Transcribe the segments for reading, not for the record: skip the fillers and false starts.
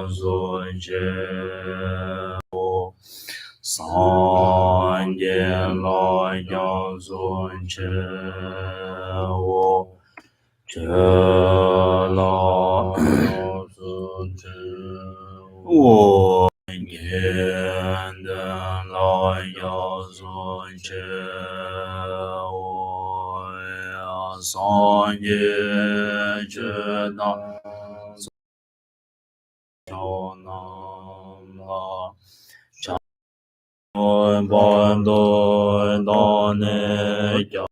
sunje sanje lo yang sunje je lo sunje wo yen de lo yang sunje sanje je na nam la chang ban do da ne ya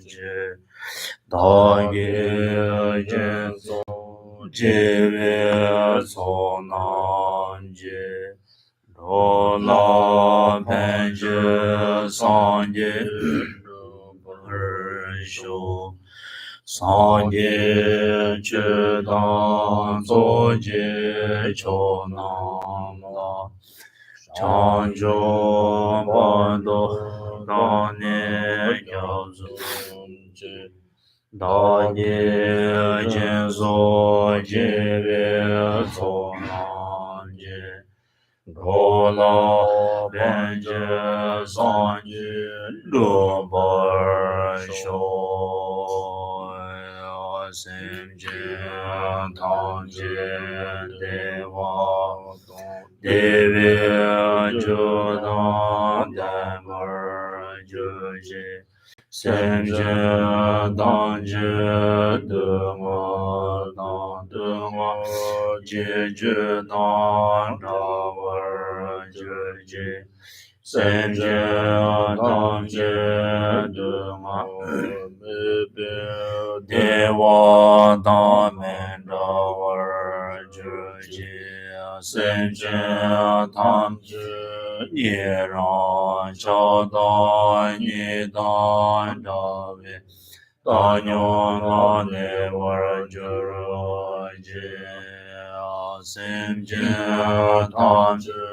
je da ye je so je ve so nan je do la pen je san je er shu san je che dan zo je cho nam la chang zhong ban do da ne ya zun je da ye jian so je ve so nan je ro la ben je san je lu ba shou sim je tang je de wa de ve ju dan de mer ju je sim je dang je de ma dang de ma je je dang da wer je je sim je dang je de ma me be de wa da men da wer je je sim je dang je ye ran cha da ni dan da ve da nyo na ne war ju ro je sim je dang je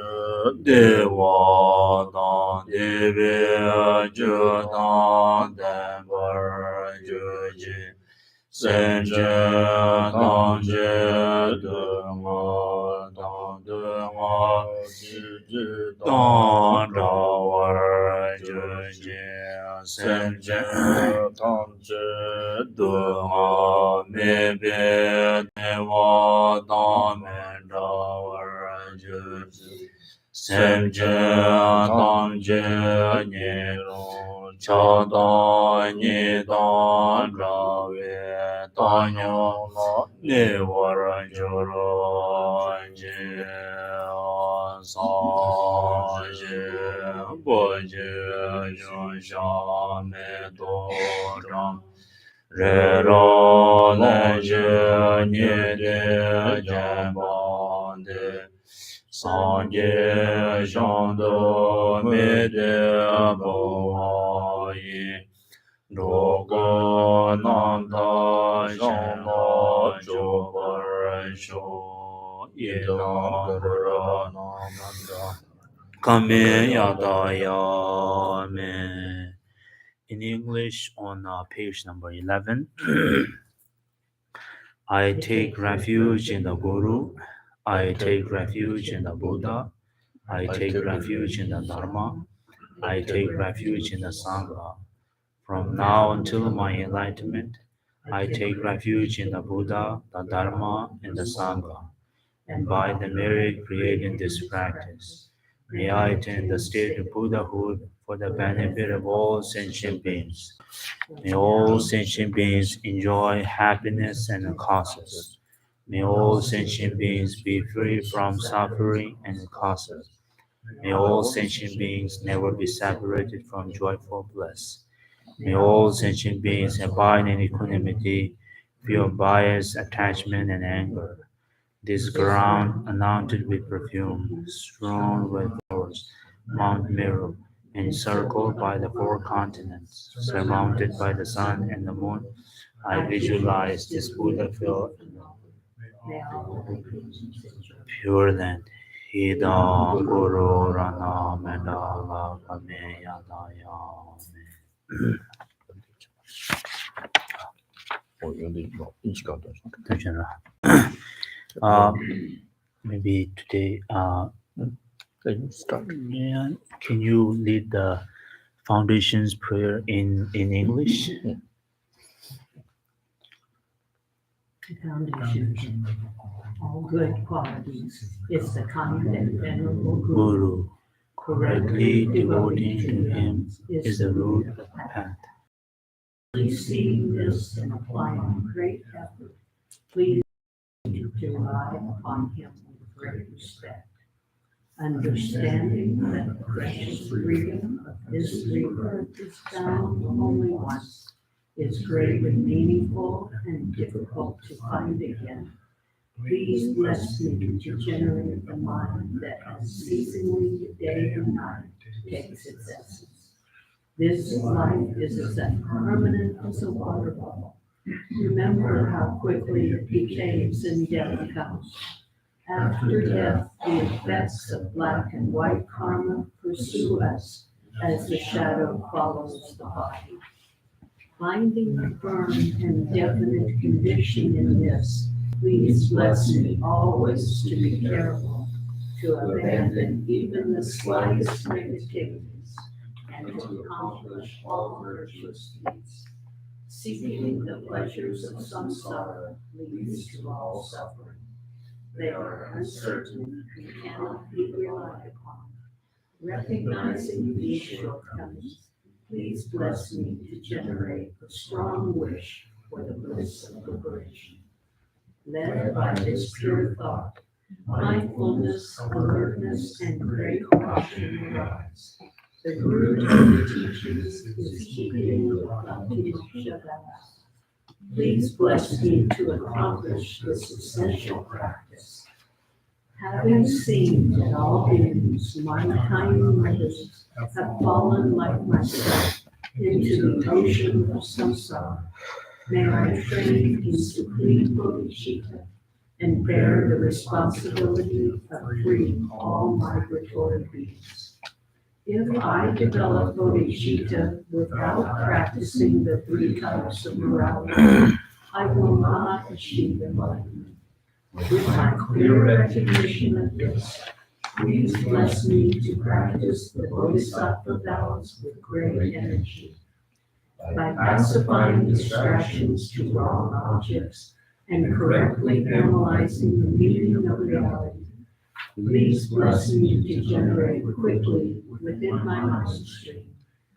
de wa da de ve ju da de war ju je sim je dang je de ma dang de ma ji ji dang da war ju je sim je dang je de ma me be de wa da men da war ju je sim je dang je ni ro cha da ni dan da ve da nyo na ne war ju ro je sa je bo je ju sha me do zhang re ro le je ni de jian ban de san je shang de me de bo wa yi ro ge nan da shen la zhou bar shou ye dan ge ra kame ya da ya me. In English, on page number 11, I take refuge in the Guru, I take refuge in the Buddha, I take refuge in the Dharma, I take refuge in the Sangha. From now until my enlightenment, I take refuge in the Buddha, the Dharma, and the Sangha. And by the merit created in this practice, may I attain the state of Buddhahood for the benefit of all sentient beings. May all sentient beings enjoy happiness and causes. May all sentient beings be free from suffering and causes. May all sentient beings never be separated from joyful bliss. May all sentient beings abide in equanimity, free of bias, attachment, and anger. This ground, anointed with perfume, strewn with flowers, Mount Meru, encircled by the four continents, surmounted by the sun and the moon, I visualize this Buddha-filled pure land. Hida Guru Rana Mandala Kame Yadaya. 我用的一时间段。对，先生。maybe today, Start. yeah, can you lead the foundation's prayer in English? The foundation of all good qualities is the kind and venerable Guru, Guru. correctly devoting to him is the root of the path. Seeing this and applying great effort, please to rely upon him with great respect. Understanding that the precious freedom of this rebirth is found only once, is greatly meaningful and difficult to find again. Please bless me to generate the mind that unceasingly day and night takes its essence. This life is as impermanent as a water bubble. Remember how quickly it decays and death comes. After death, the effects of black and white karma pursue us as the shadow follows the body. Finding a firm and definite conviction in this, please bless me always to be careful, to abandon even the slightest negativities, and to accomplish all virtuous deeds. Seeking the pleasures of samsara leads to all suffering. They are uncertain and cannot be relied upon. Recognizing these shortcomings, please bless me to generate a strong wish for the bliss of liberation. Led by this pure thought, mindfulness, alertness, and great caution arise. The root of the teachings is keeping with Bhakti Shabbat. Please bless me to accomplish this essential practice. Having seen that all beings, my tiny mothers, have fallen like myself into the ocean of samsara, may I train in supreme bodhicitta and bear the responsibility of freeing all migratory beings. If I develop bodhicitta without practicing the three types of morality, I will not achieve enlightenment. With my clear recognition of this, please bless me to practice the bodhisattva vows with great energy. By pacifying distractions to wrong objects and correctly analyzing the meaning of reality, please bless me to generate quickly within my mind stream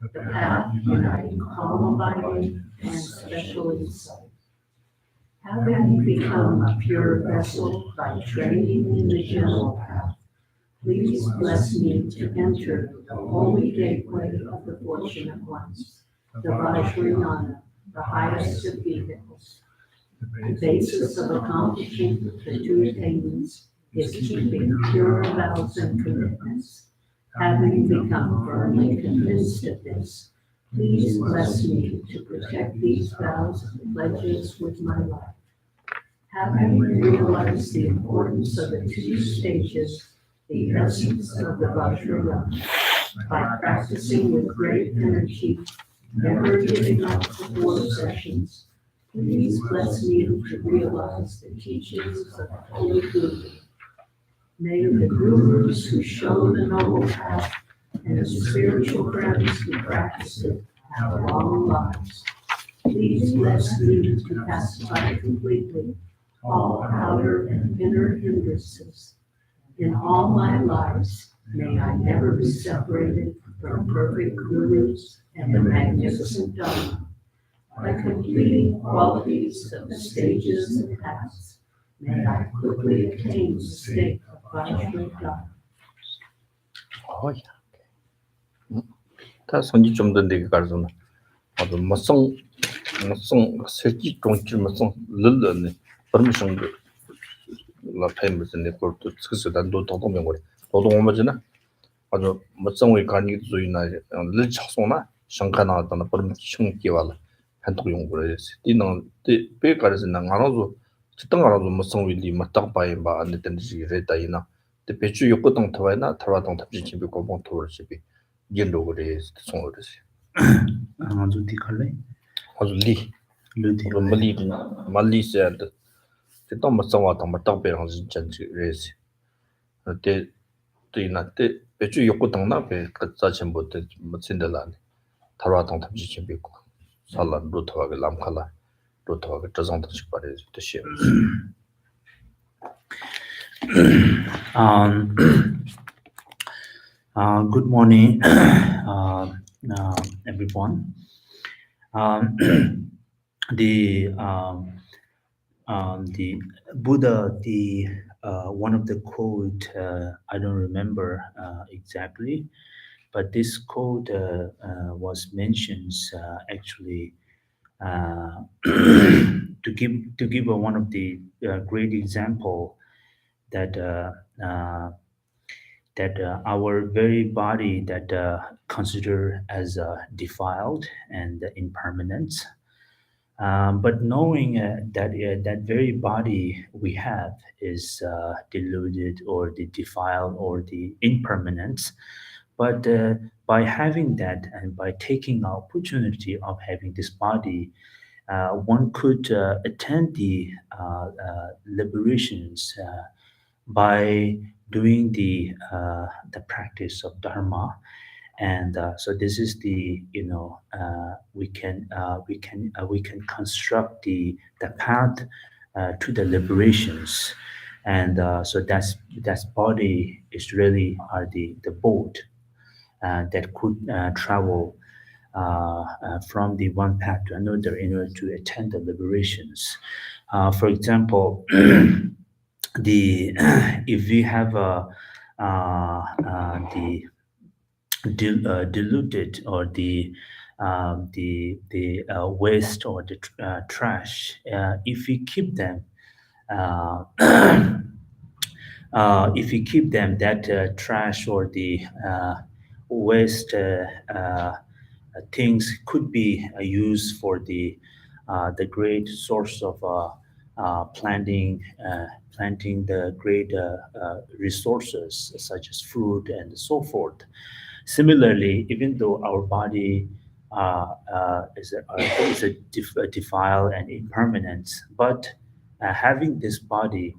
the path uniting calm abiding and special insight. Having become a pure vessel by training in the general path, please bless me to enter the holy gateway of the fortunate ones, the Vajrayana, the highest of vehicles. The basis of accomplishing the two attainments is keeping pure vows and commitments. Having become firmly convinced of this, please bless me to protect these vows and pledges with my life. Having realized the importance of the two stages, the essence of the Vajrayana, by practicing with great energy, never giving up the 4 sessions, please bless me to realize the teachings of the Holy Guru. May the gurus who show the noble path and the spiritual friends who practice it have long lives. Please bless me to pacify completely all outer and inner hindrances. In all my lives, may I never be separated from perfect gurus and the magnificent Dharma. By completing qualities of the stages and paths, may I quickly attain the state of Vajrayana. 다 선지 좀 던데 가르쳐나. 아주 멋성 설지 종질 멋성 늘르네. permission la famous ne ko to tsu dan do to me ngore. Do 오면잖아. 아주 멋성의 간이 주의나 늘 착송나 상가나 어떤 permission 기와라. 한국 용구를 했어. 이는 때 가르쳐 난 알아서 특정 알아서 멋성이 맞다 봐야 봐. 안 되는지 그랬다이나. 때 배추 욕고동 터와나 터와동 답지 집이 고봉 토르시비. 겐도그레 송어르시. 아주 디칼레? 아주 리. 말리세 또 멋성와 더 맞다 배랑 진짜 그래서 때 또이나 때 배주 욕고 당나 배 자친 못해 못신들라니 타라당 탐지 준비고 살란 루트하게 람칼라 루트하게 저장도식 바래 뜻이에요. Um, good morning, everyone. Um, the Buddha, the one of the quote, I don't remember exactly, but this quote was mentioned actually to give one of the great example that our very body that consider as defiled and impermanent. But knowing that very body we have is deluded or the defiled or the impermanent, but by having that and by taking the opportunity of having this body, one could attend the liberations by doing the practice of dharma. And so this is the we can construct the path to the liberations. And so that's body is really are the boat that could travel from the one path to another in order to attain the liberations. For example, the if we have the diluted or the waste or the trash, if we keep them, uh, if we keep them, that trash or the waste things could be used for the great source of planting the great resources such as food and so forth. Similarly, even though our body is a defile and impermanent, but having this body,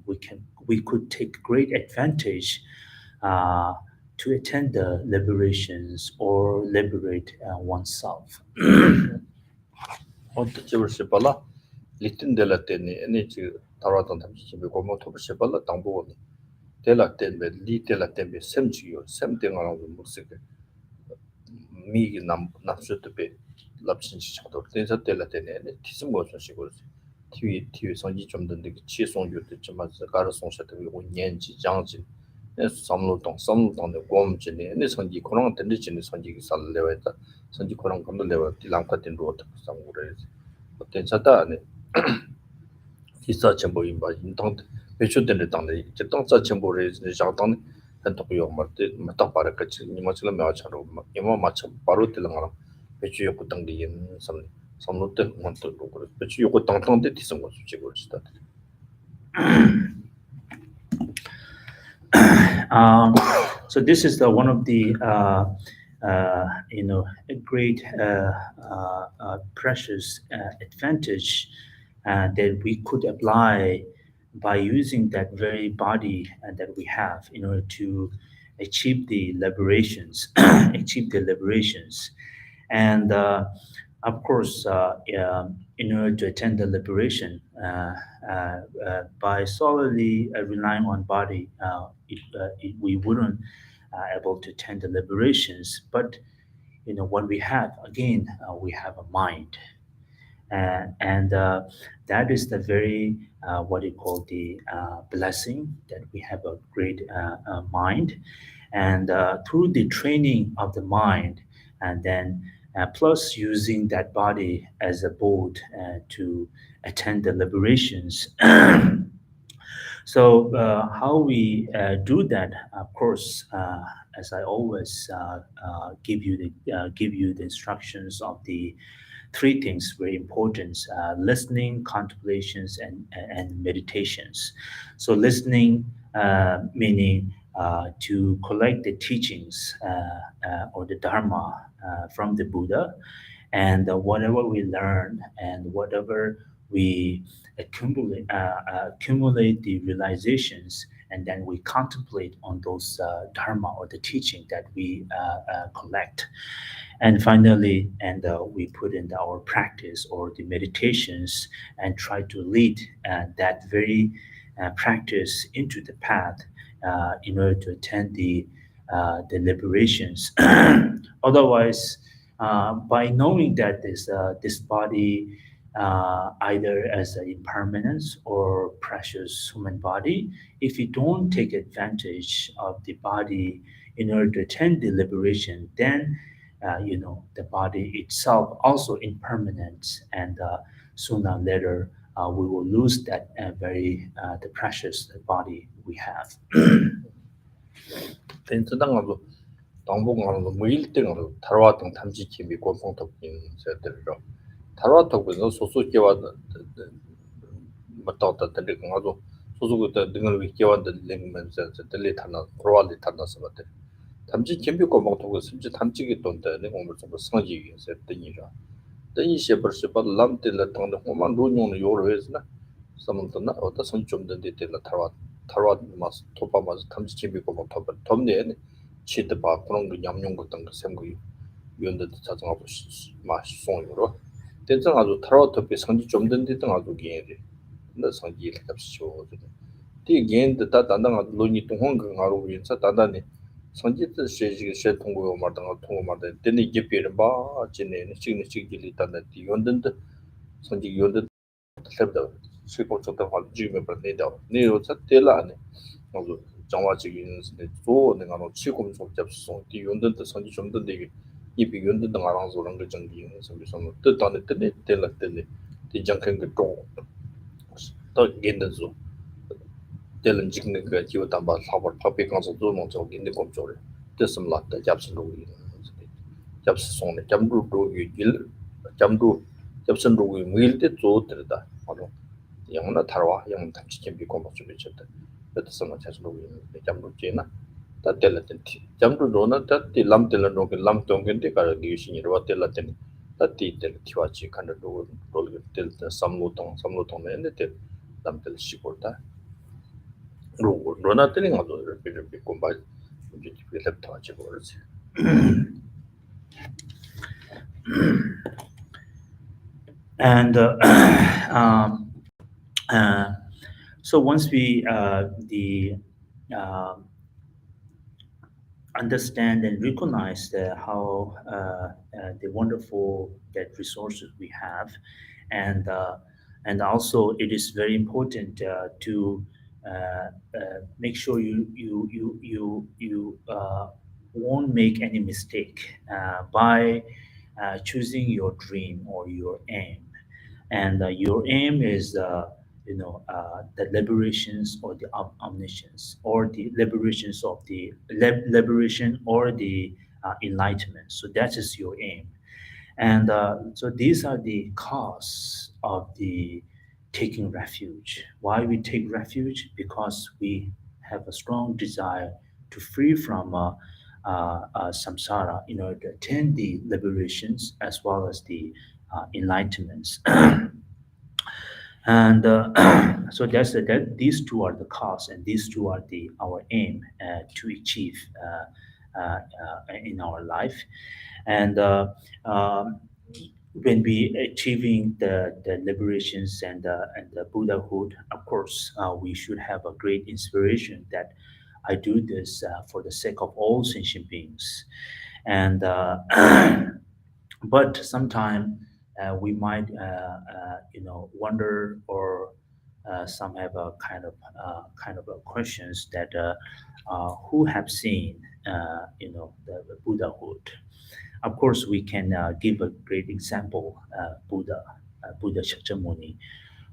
we could take great advantage uh, to attend the liberations or liberate oneself. 어떻게 벌써 발라 리튼 델라 때니 에너지 타라당 탐지 준비고 뭐 토벌시 발라 당보고 델라 때문에 리 델라 때문에 샘지요 샘땡하고 무슨게 미기 남 납수트베 납신시 정도 된서 델라 때문에 티스 뭐 소식을 TV 성지 좀 든데 치송유도 좀 맞아 가르 송샤도 고 년지 장지 삼로동 고음진에 내 성지 그런 던지는 성지 살레와다 성지 그런 감도 레와 딜랑카된 로트 상고래 어떤 자다네 기사 전부인 바 인당 배출되는 당에 이제 땅자 전부를 장당 한턱요 맞대 맞다 바라 같이 니마처럼 매화처럼 이모 맞춰 바로 들랑하라 배출 욕구 당기 삼로때 뭔또 그래 배출 욕구 당당데 뒤선 거 수직으로 시다 So this is the one of the a great precious advantage that we could apply by using that very body that we have in order to achieve the liberations, achieve the liberations, and of course, in order to attain the liberation, by solely relying on body, we wouldn't able to attain the liberations. But what we have again, we have a mind, and that is the very what you call the blessing that we have a great mind, and through the training of the mind, and then plus using that body as a boat to attend the liberations. So how we do that, of course, as I always give you the instructions of the three things very important: listening, contemplations, and meditations. So listening meaning to collect the teachings or the dharma from the Buddha, and whatever we learn and whatever we accumulate the realizations, and then we contemplate on those dharma or the teaching that we collect. And finally, and we put in our practice or the meditations and try to lead that very practice into the path in order to attain the liberations. Otherwise, by knowing that this body either as an impermanence or precious human body, if you don't take advantage of the body in order to attain the liberation, then the body itself also impermanent, and sooner or later we will lose that very the precious body we have. 된스당하고 당봉하고 뭐일 때가로 타로아동 탐지 kimi 공통적인 세들로 타로아톡은 소소께와 맞다다 되게 가도 소소부터 등을 위께와도 링면서 들리 타나 프로알리 타나서 맞대 탐지 kimi 공통고 심지 탐지기 돈데 내가 좀 성지 위해서 되니라 되니시 벌써 람텔라 당도 호만 로뇽의 요로에서나 서문도나 어떤 선좀 된데 타로아 마스 토파 마스 탐지 kimi 공통 덤네 치드 바 그런 거 냠용 같은 거 생고 연대도 자정하고 맛이 송으로 대장 아주 타로토피 성지 좀 된데 등 아주 게데 근데 성지 이렇게 없죠 디 게인데 다 단단 아주 로니 동홍 강하로 위해서 단단히 성지도 세지게 세 통고 말던 거 통고 말던 데니 이게 비를 봐 지내는 시그니 시기리 단다 디 연den데 성지 연데 lep다 시고 좋다 할 지금 벌내다 네로 zat텔라네 아주 정화적인 또 내가 너 치고 좀 잡수 디 연den데 성지 좀 된데 이비 연den데 알아서 그런 거 정리는 성지 좀 뜻단에 때네 때라때네 디 장큰 그또 인데서 telling jigne ga jiwa tamba sabar papi kansa zo mo zo ginde kom chore tesam la ta japsan ro yi japs song ne jamdu do yu gil jamdu japsan ro yu muil te zo ter da alo yang na tarwa yang tam chi kem bi kom chu be chet ta tesam la chas ro yu jamdu che na ta tel ten ti jamdu do na ta ti lam tel ro ke lam tong gen te ka gi shi ni ro tel ten ta ti tel ti wa chi kan do ro tel sam lo tong ne te lam tel shi ko ta 로나 때는 가도 이렇게 공부 이제 랩터 하지 그러지. And so once we understand and recognize how the wonderful that resources we have, and also it is very important to make sure you won't make any mistake by choosing your dream or your aim, and your aim is the liberations or the omniscience or the liberations of the liberation or the enlightenment. So that is your aim, and so these are the cause of the taking refuge. Why we take refuge? Because we have a strong desire to free from samsara in order to attain the liberations as well as the enlightenments. And so these two are the cause, and these two are our aim to achieve in our life. And when we achieving the liberations and the Buddhahood, of course, we should have a great inspiration that I do this for the sake of all sentient beings. And but sometimes we might wonder, or some have a kind of a questions that who have seen the Buddhahood. Of course, we can give a great example, Buddha Shakyamuni,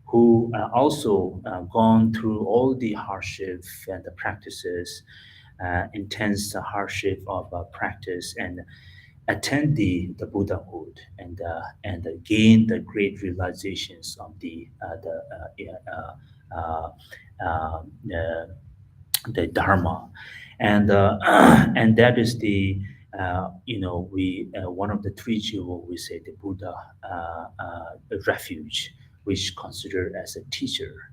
who also gone through all the hardship and the practices, intense hardship of practice, and attend the Buddhahood, and gain the great realizations of the Dharma, and and that is the we one of the three jewel we say the Buddha refuge, which considered as a teacher,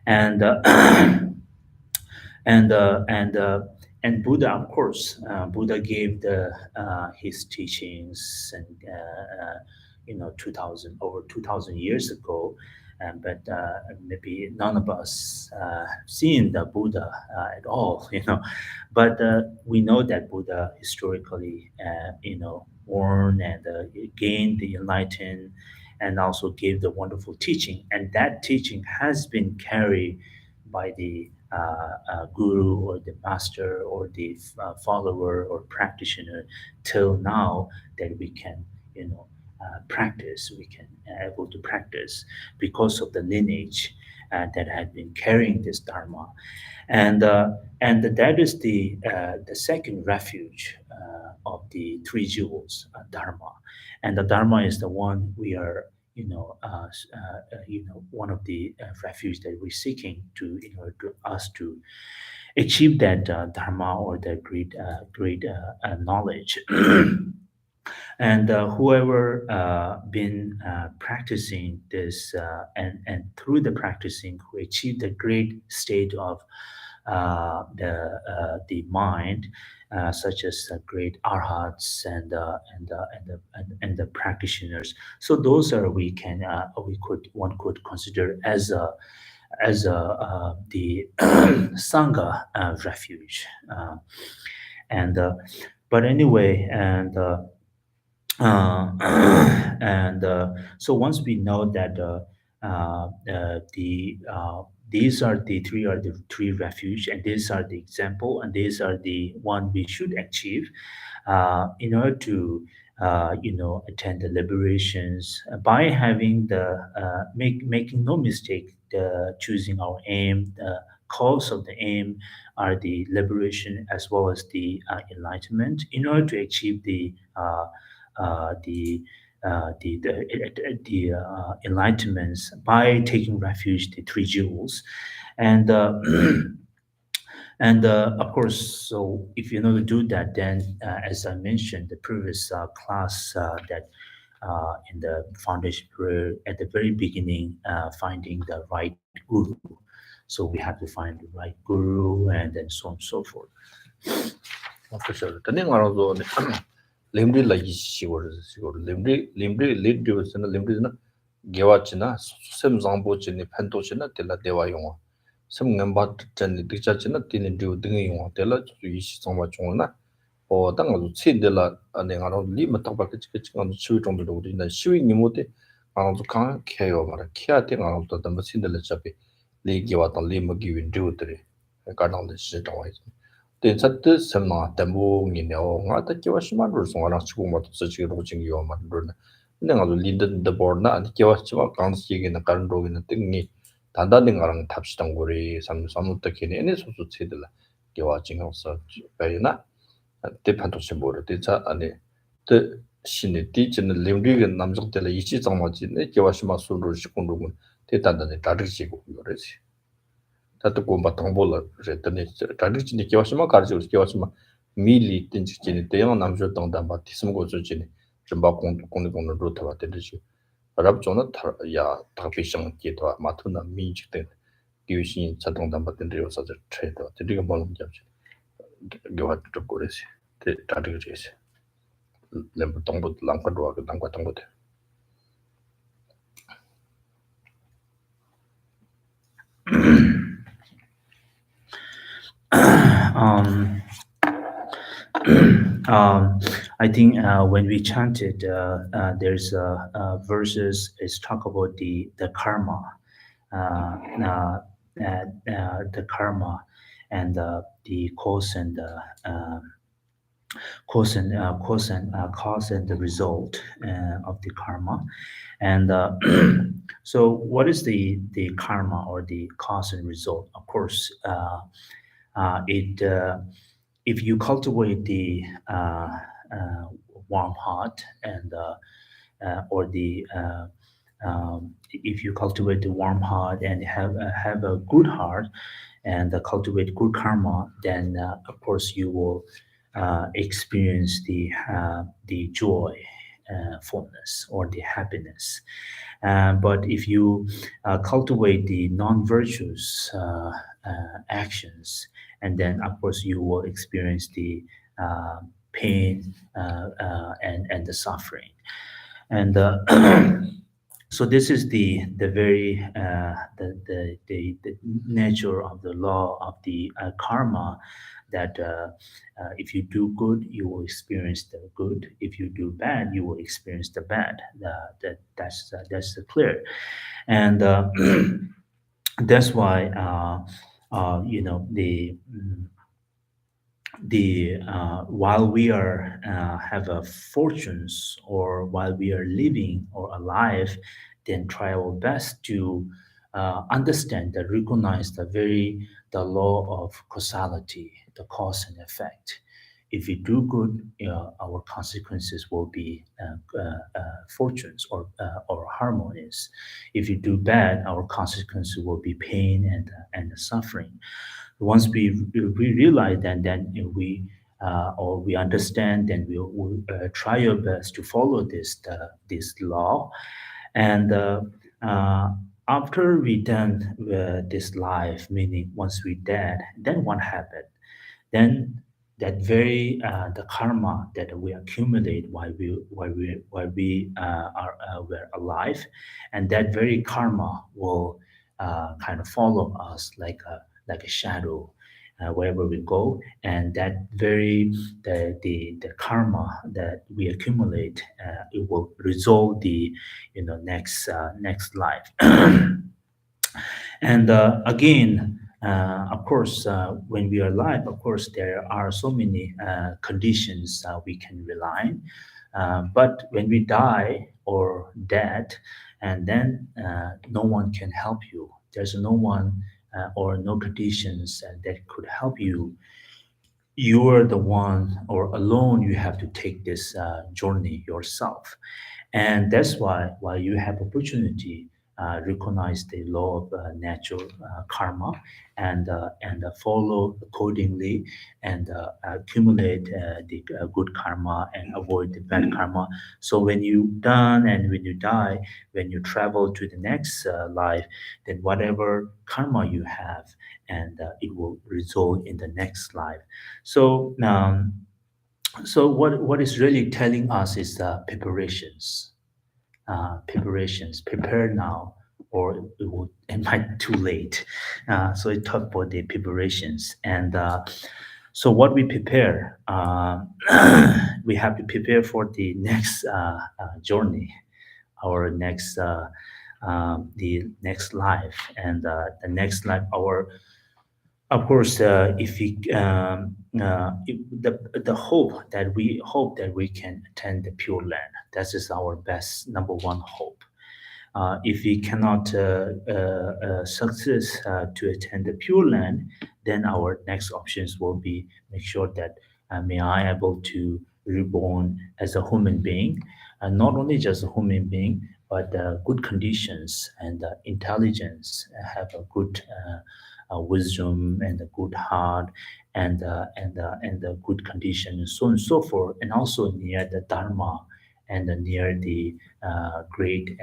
and And Buddha, of course, Buddha gave the his teachings and 2000 over 2000 years ago, but maybe none of us seen the Buddha at all, But we know that Buddha historically, born and gained the enlightened, and also gave the wonderful teaching, and that teaching has been carried by the guru or the master or the follower or practitioner till now, that we can practice, we can able to practice because of the lineage that had been carrying this dharma. And that is the second refuge of the three jewels, dharma. And the dharma is the one we are, one of the refuge that we're seeking to, in order to us to achieve that dharma, or the great knowledge. And whoever been practicing this, and through the practicing, who achieve the great state of the mind, such as great arhats and the practitioners. So those are, we could one could consider as the sangha refuge. And But anyway, uh, and so once we know that these are the three refuge, and these are the example, and these are the one we should achieve in order to attend the liberations, by having making no mistake, the choosing our aim, the cause of the aim are the liberation as well as the enlightenment, in order to achieve the enlightenments by taking refuge the three jewels. And and of course, so if you know to do that, then as I mentioned the previous class, that in the foundation prayer at the very beginning, finding the right guru. So we have to find the right guru, and then so on and so forth. 그렇죠. 근데 말아도 림리 라기 시고르 림리 리드브스는 림리는 개와치나 셈장보치니 판도치나 텔라 대와용 셈nem바 전니 디자치나 티니디오 등용 텔라 주이시 정말 중나 당도 치들라 내가로 리마탁바케 치치간 치위 정도도 우리는 시위 니모데 아도 강 케어 말아 키아테 가도 담바 신들레 잡이 리기와 달 리마기 윈두들이 가능한 시정와 대차트 semna tembo ngineo nga ta kiwa shima ru so nga chiku ma tsu chi ro ching yo ma ru na ne nga li de board na kiwa chima kang si ge na kan ro ge na tingi danda de nga rang tap shi dang go ri sam ta ki ne su su che de la kiwa ching ho sa ba na de pan to chi bo de cha ane de shin di chen lim ri ge nam jok de la yi chi zang ma ji ne kiwa shima su ru shi kong ru gun de dan da de da ri chi go yo re chi 다도 고마 당보라 그랬더니 다르지니 기와시마 가르치 기와시마 미리 땡지지니 대형 남주 동단 바 디스모 주지니 좀 바콘 공공으로 루트 바 되듯이 아랍존은 야 다비상 기도 마투나 미직된 기우신 자동단 바 된대요 사저 트레이더 되게 뭐는 잡지 교화 좀 고래시 다르지지 렘부 동부 랑카도와 그 당과 동부대 um, I think when we chanted, there's verses is talk about the karma, the karma, and the cause and cause and the result of the karma. And so what is the karma, or the cause and result? Of course, it if you cultivate the warm heart, and or the if you cultivate the warm heart and have a good heart, and cultivate good karma, then of course you will experience the joy fullness or the happiness. But if you cultivate the non-virtuous actions, and then of course you will experience the pain and the suffering. And so this is the very the nature of the law of the karma, that if you do good, you will experience the good. If you do bad, you will experience the bad. That's clear, and that's why the while we are have a fortunes, or while we are living or alive, then try our best to understand and recognize the law of causality, the cause and effect. If we do good, our consequences will be fortunes or harmonious. If we do bad, our consequences will be pain and suffering. Once we realize that, then we or we understand, then we'll try our best to follow this law. And after we done this life, meaning once we dead, then what happened? Then that very the karma that we accumulate while we we're alive, and that very karma will kind of follow us like a shadow wherever we go. And that very the karma that we accumulate, it will resolve the next life. And again, of course, when we are alive, of course, there are so many conditions we can rely on. But when we die or dead, and then no one can help you. There's no one or no conditions that could help you. You are the one, or alone, you have to take this journey yourself. And that's why, while you have opportunity, recognize the law of natural karma, and follow accordingly, and accumulate the good karma and avoid the bad karma. So when you done and when you die, when you travel to the next life, then whatever karma you have, and it will result in the next life. So so what is really telling us is preparations. Prepare now, or it might too late. So it talk about the preparations. And so what we prepare, we have to prepare for the next journey, our next the next life. And the next life, our of course, if we if the hope that we can attend the Pure Land, that is our best number one hope. If we cannot success to attend the Pure Land, then our next options will be make sure that may I able to reborn as a human being, and not only just a human being, but good conditions and intelligence, have a good wisdom and a good heart, and a good condition, and so on and so forth, and also near the Dharma, and near the great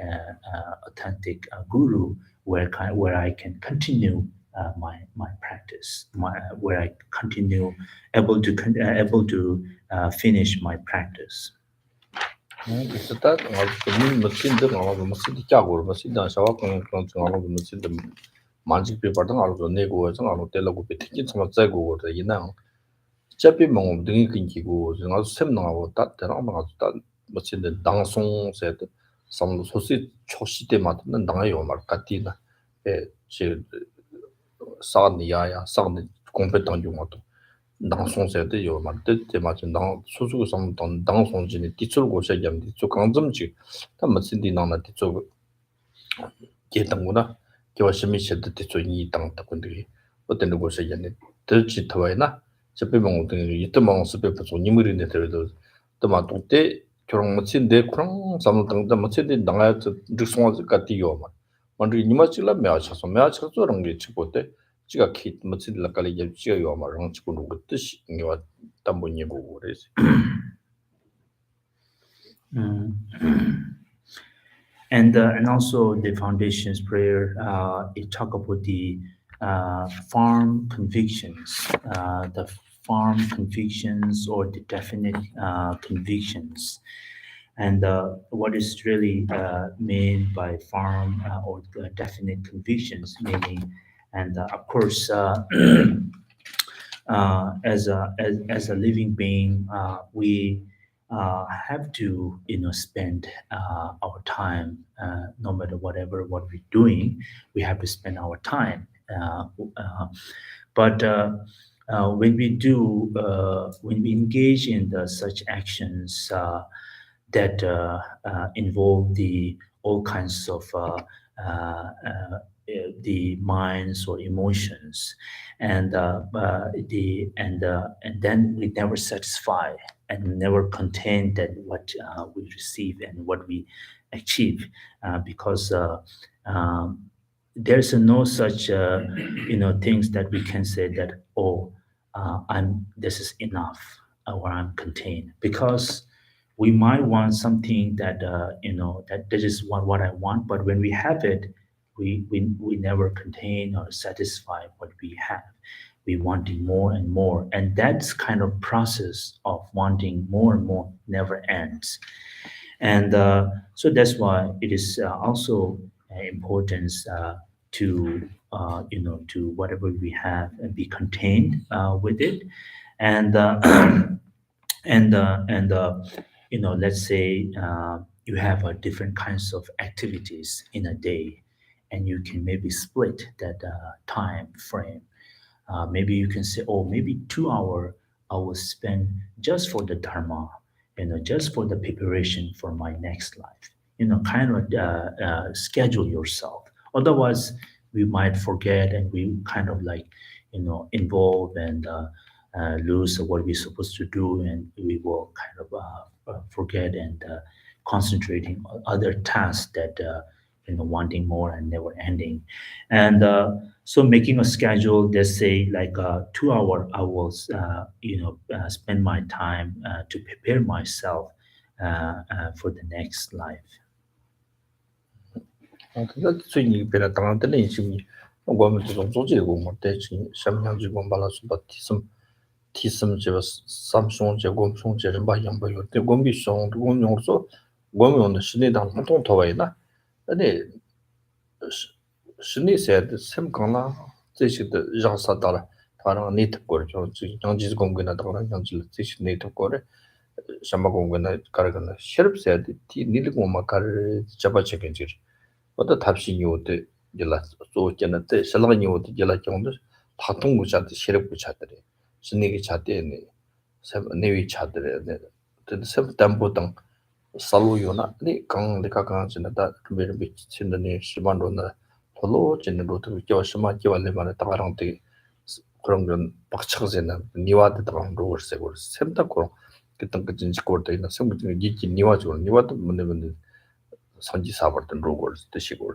authentic guru, where I can continue my practice, where I continue able to finish my practice. 그래서 딱 그 멋진데 나와서 멋진데 짜고 멋진다 샤워권 그런 나와서 멋진데 만직 비바당 알고 내고 해서 알고 때려고 비티기 좀 짜고 그래 이나 잡비 뭐 등이 끊기고 제가 샘 나고 딱 대랑 막아서 딱 멋진데 당송 세트 삼도 소시 초시 때 맞는 당아요 말 같이나 제 사니야야 사니 공패당 중화도 당송세도 요 맞대 때 맞은 당 소수고 삼던 당송진이 뒤출고 시작하면 저 강점지 다 멋진디 나나 뒤쪽 계당구나 교심이 시대 뒤쪽이 당 딱근데 어떤 곳에 있는 들지 더이나 접배봉 등 이때만 스페 부족 니물이네 들도 또 맞때 결혼 멋진데 그런 삼던 멋진데 나가 득송을 같이요 막 먼저 니마실라 매아쳐서 매아쳐서런 게 치고때 지가 키 멋진라 깔이 지가 요 말은 치고 그것도 이와 담보니 보고 그래서 Mm. And also the foundation's prayer, it talk about the firm convictions, the firm convictions or the definite convictions. And what is really meant by firm or definite convictions, meaning, and of course, as a living being, we have to spend our time, no matter what we're doing, we have to spend our time. Uh, uh, but when we engage in such actions that involve the all kinds of the minds or emotions, and then we never satisfy and never contain that what we receive and what we achieve, because there's no such things that we can say that, oh, I'm this is enough, or I'm contained, because we might want something that that this is what I want, but when we have it, we never contain or satisfy what we have. We wanting more and more, and that's kind of process of wanting more and more never ends. And so that's why it is also important to whatever we have and be contained with it. And and let's say you have different kinds of activities in a day, and you can maybe split that time frame. Maybe you can say, oh, maybe 2 hour I will spend just for the dharma, just for the preparation for my next life. Kind of schedule yourself. Otherwise, we might forget, and we kind of like, involve and lose what we're supposed to do, and we will kind of forget and concentrating on other tasks that wanting more and never ending. And so making a schedule, let's say like 2 hour, I will spend my time to prepare myself for the next life. 그래서 수익이 배라 당한테는 인심이 뭐면 좀 조지고 뭐 대신 삼향지 공발라서 티슴 제 삼성 제 공송 제를 봐 양보요 때 공비송 공용서 공용의 신의당 통통 더와이나 아니 신의세 샘강나这些的让啥到了다른 네트 거죠 양지 공근나 다른 양지这些 네트 거를 샤마 공근나 가르가나 셔럽세 티 니르 공마 가르 잡아 책임질 어떤 답신이 오데 일라 소견의 때 설랑이 오데 일라 경도 다통고 자데 시럽고 자들이 신내기 자데네 세 내위 자들에 그 세담보당 살로요나 네 강리가 강진다 그베르 비친다니 시반로나 홀로 진로도 교시마 기발레만에 따라랑데 그런 건 박차가지나 니와드 따라로 월세고 샘다고 그때 그 진지 거다 있나 sem부터 이기 니와죠 니와도 문제는 선지 사버던 로고를 뜻이고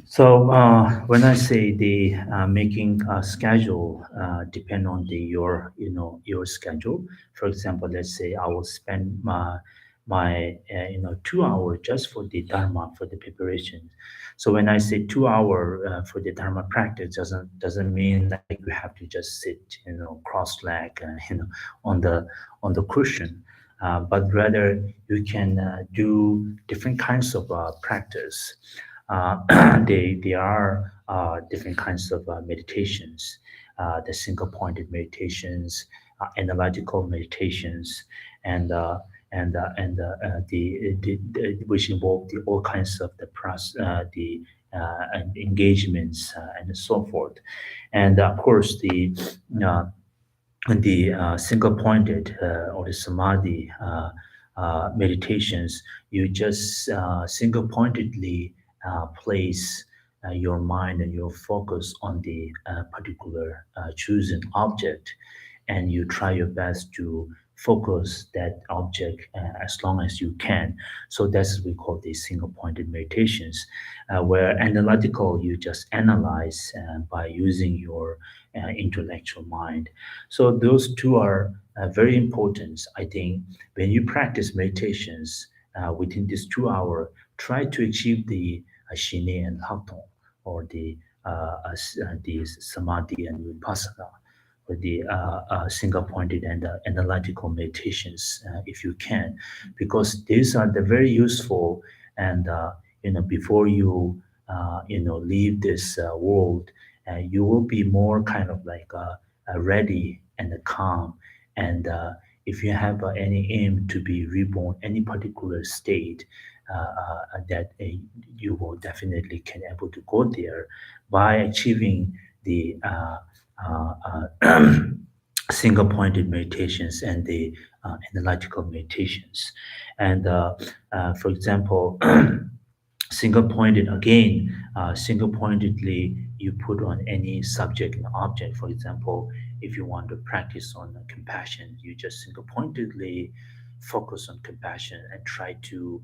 So when I say the making a schedule depend on your schedule. For example, let's say I will spend my 2 hours just for the dharma, for the preparation. So when I say 2 hour for the dharma practice, doesn't mean like you have to just sit cross leg on the cushion. But rather you can do different kinds of practice. They are different kinds of meditations, the single pointed meditations, analogical meditations, and which involve all kinds of the engagements and so forth. And of course uh, the single pointed or the samadhi meditations, you just single pointedly place your mind and your focus on the particular chosen object, and you try your best to focus that object as long as you can. So that's what we call the single-pointed meditations, where analytical, you just analyze by using your intellectual mind. So those two are very important. I think when you practice meditations within this 2 hour, try to achieve the shine and hatton, or the samadhi and vipassana, or the single-pointed and analytical meditations, if you can, because these are the very useful. And before you leave this world, you will be more kind of like ready and calm. And if you have any aim to be reborn, any particular state, that you will definitely can able to go there by achieving the single-pointed meditations and the analytical meditations. And for example, single-pointed again, single-pointedly you put on any subject and object. For example, if you want to practice on compassion, you just single-pointedly focus on compassion and try to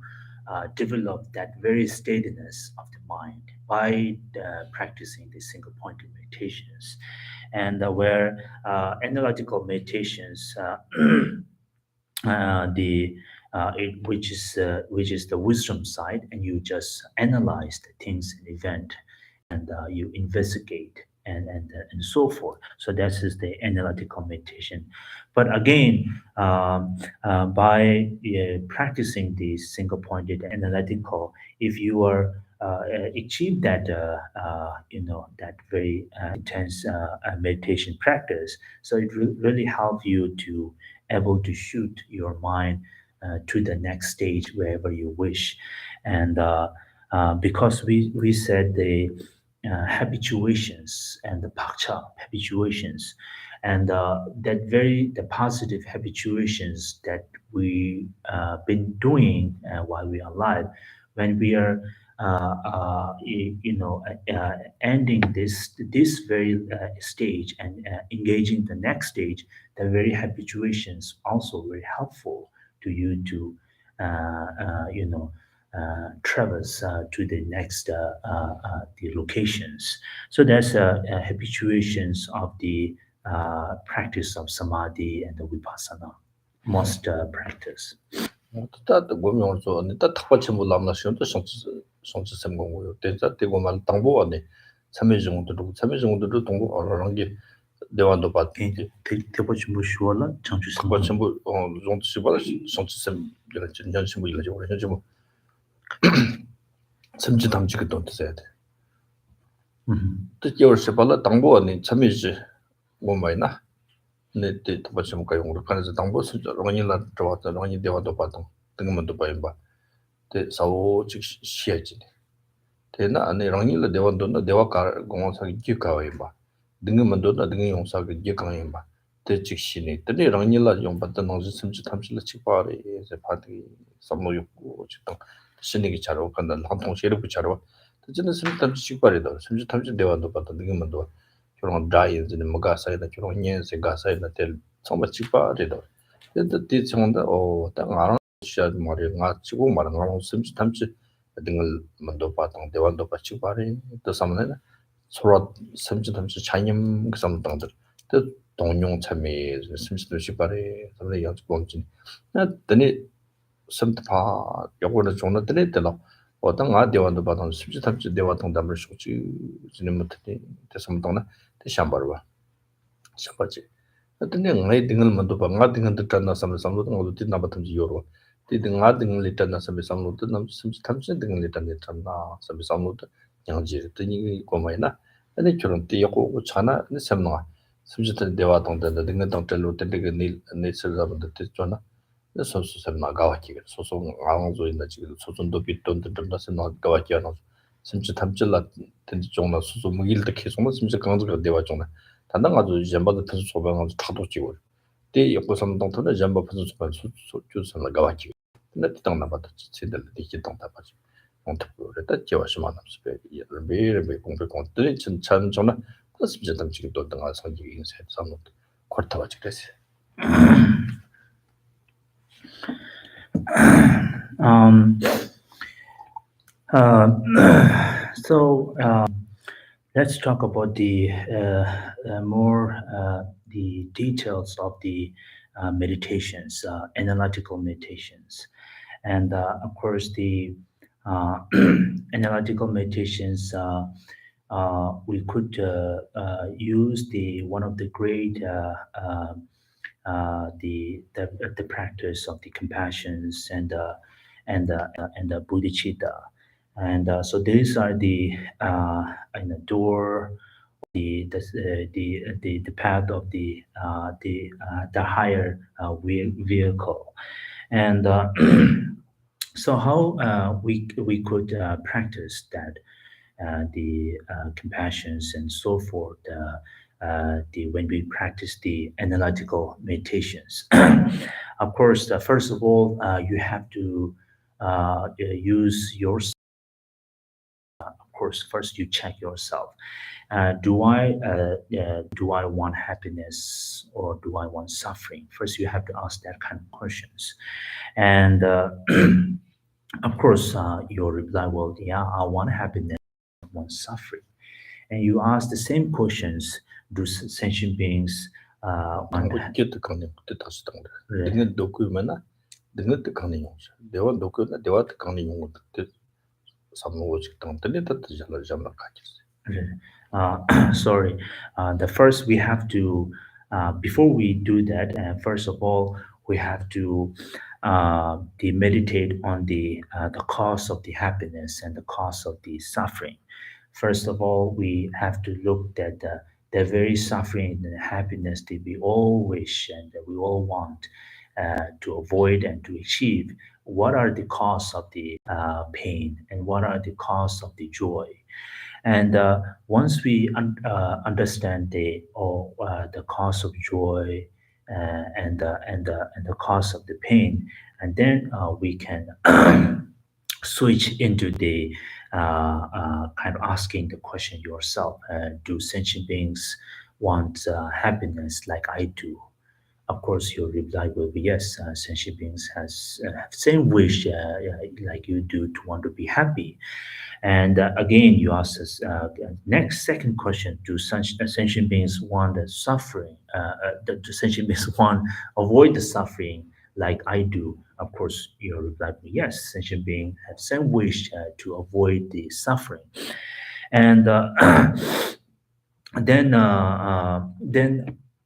develop that very steadiness of the mind by practicing the single-pointed meditations. And where analytical meditations, the which is the wisdom side, and you just analyze the things and event, and you investigate and so forth. So that is the analytical meditation. But again, by practicing the single-pointed analytical, if you are achieve that that very intense meditation practice, so it really help you to able to shoot your mind to the next stage wherever you wish. And because we said the habituations and the pakcha habituations, and the positive habituations that we been doing while we are alive, when we are ending this very stage and engaging the next stage, the very habituations also very helpful to you to traverse to the next the locations. So that's habituations of the practice of samadhi and the vipassana, most practice. 다 고명으로 다 탁받침을 남나 시험도 성취 성공고요. 대자 되고 말 당보 안에 3일 정도도 동고 어라는 게 대화도 받. 대보지 무시월라 장주 탁받침을 정도 시발 성취 성 이런 전전 뭐 이런 거 현재 뭐 섬지 담지가 또 돼야 돼. 또 겨울 시발라 당보 안에 3일지 뭐 많이나 네, 탁받침 가용으로 가는서 당보 수저 랑이라 들어왔다 랑이 대화도 받던 등문도 봐봐. 대 사오 즉 시야지. 대나 안에 랑이라 대화도 대화 공원사기 기가와 봐. 등문도 등의 용사기 기가와 봐. 대 즉시니 대 랑이라 용 받던 농지 섬지 탐실을 치바리 이제 파티 삼노욕고 지금 신이기 자로 간다 한통 세력부 자로 저는 섬지 탐지 치바리다 섬지 탐지 대화도 받던 등문도 그런 다이즈는 뭐가 사이다 그런 년세 가사이다 될 정말 치바리다 근데 뒤청다 땅 알아 시야 말이 나 치고 말은 나 섬지 탐지 등을 먼저 봤던 대화도 같이 바리 또 삼는 서로 섬지 탐지 차임 그 삼당들 또 동용 참여 섬지도 시바리 그런 연습 범진 나 드니 섬파 요거는 정도 드니 되나 어떤 아 대화도 받던 섬지 탐지 대화 동담을 쇼지 지는 못해 대삼당나 대삼바르와 샤바지 근데 ngay dengan mandu ba nga dengan tekan na sam sam lu ngol tin na batam ji yoro ti nga dengan litan na sam sam lu nam sam tam sin dengan litan ni tam na sam sam lu yang ji ti ni ko mai na ani churon ti yoko ko chana ni sam na sam ji de wa tong de dengan tong tel lu te de ni sel da de ti chona ne so so sam na ga wa ki so so ang zo ina ji so so do bit don de na sam na ga wa ki na sam ji tam ji la ten ji chong na so so mu gil de ke so mo sam ji gang zo de wa chong na 단단 가지고 잠바도 편수 소방하고 타도 찍고 때 옆에 삼동토는 잠바 편수 소방 주선을 가와지 근데 딱 나봤다 제대로 되게 동다 봐지 온터를 제와시만 남스베 매일매일 공부 공부들이 참 저는 그렇습니다. 지금 또 등한 성적이 인쇄 삼로 쿼터 봐지 그랬어요. Um, so let's talk about the more the details of the meditations, analytical meditations, and of course the analytical meditations. We could use the one of the great the practice of the compassions and the bodhicitta, and so these are the in the door the path of the higher vehicle, and so how we could practice that the compassions and so forth. When we practice the analytical meditations, of course, first of all, you have to use your. Of course, first you check yourself. Do I want happiness or do I want suffering? First, you have to ask that kind of questions, and of course, your reply will, yeah, I want happiness, I want suffering. And you ask the same questions, do sentient beings want 어쨌든 강님 그때 다시 당대. 네. 등은 놓고면은 등은 강님 용사. 내가 놓고나 내가 강님 용을 그때 삼노고직 당들이 뜻이잖아 잠나 가겠어. Sorry. The first we have to, before we do that, first of all, we have to meditate on the cause of the happiness and the cause of the suffering. First of all, we have to look at the very suffering and happiness that we all wish and that we all want to avoid and to achieve. What are the cause of the pain and what are the cause of the joy? And once we understand the cause of joy and the cause of the pain, and then we can switch into the kind of asking the question yourself: do sentient beings want happiness like I do? Of course, your reply will be yes. Sentient beings has same wish like you do to want to be happy. And again, you ask us next second question: do sentient beings want the suffering? Do sentient beings want avoid the suffering like I do? Of course, your reply will be yes. Sentient beings have same wish to avoid the suffering, and then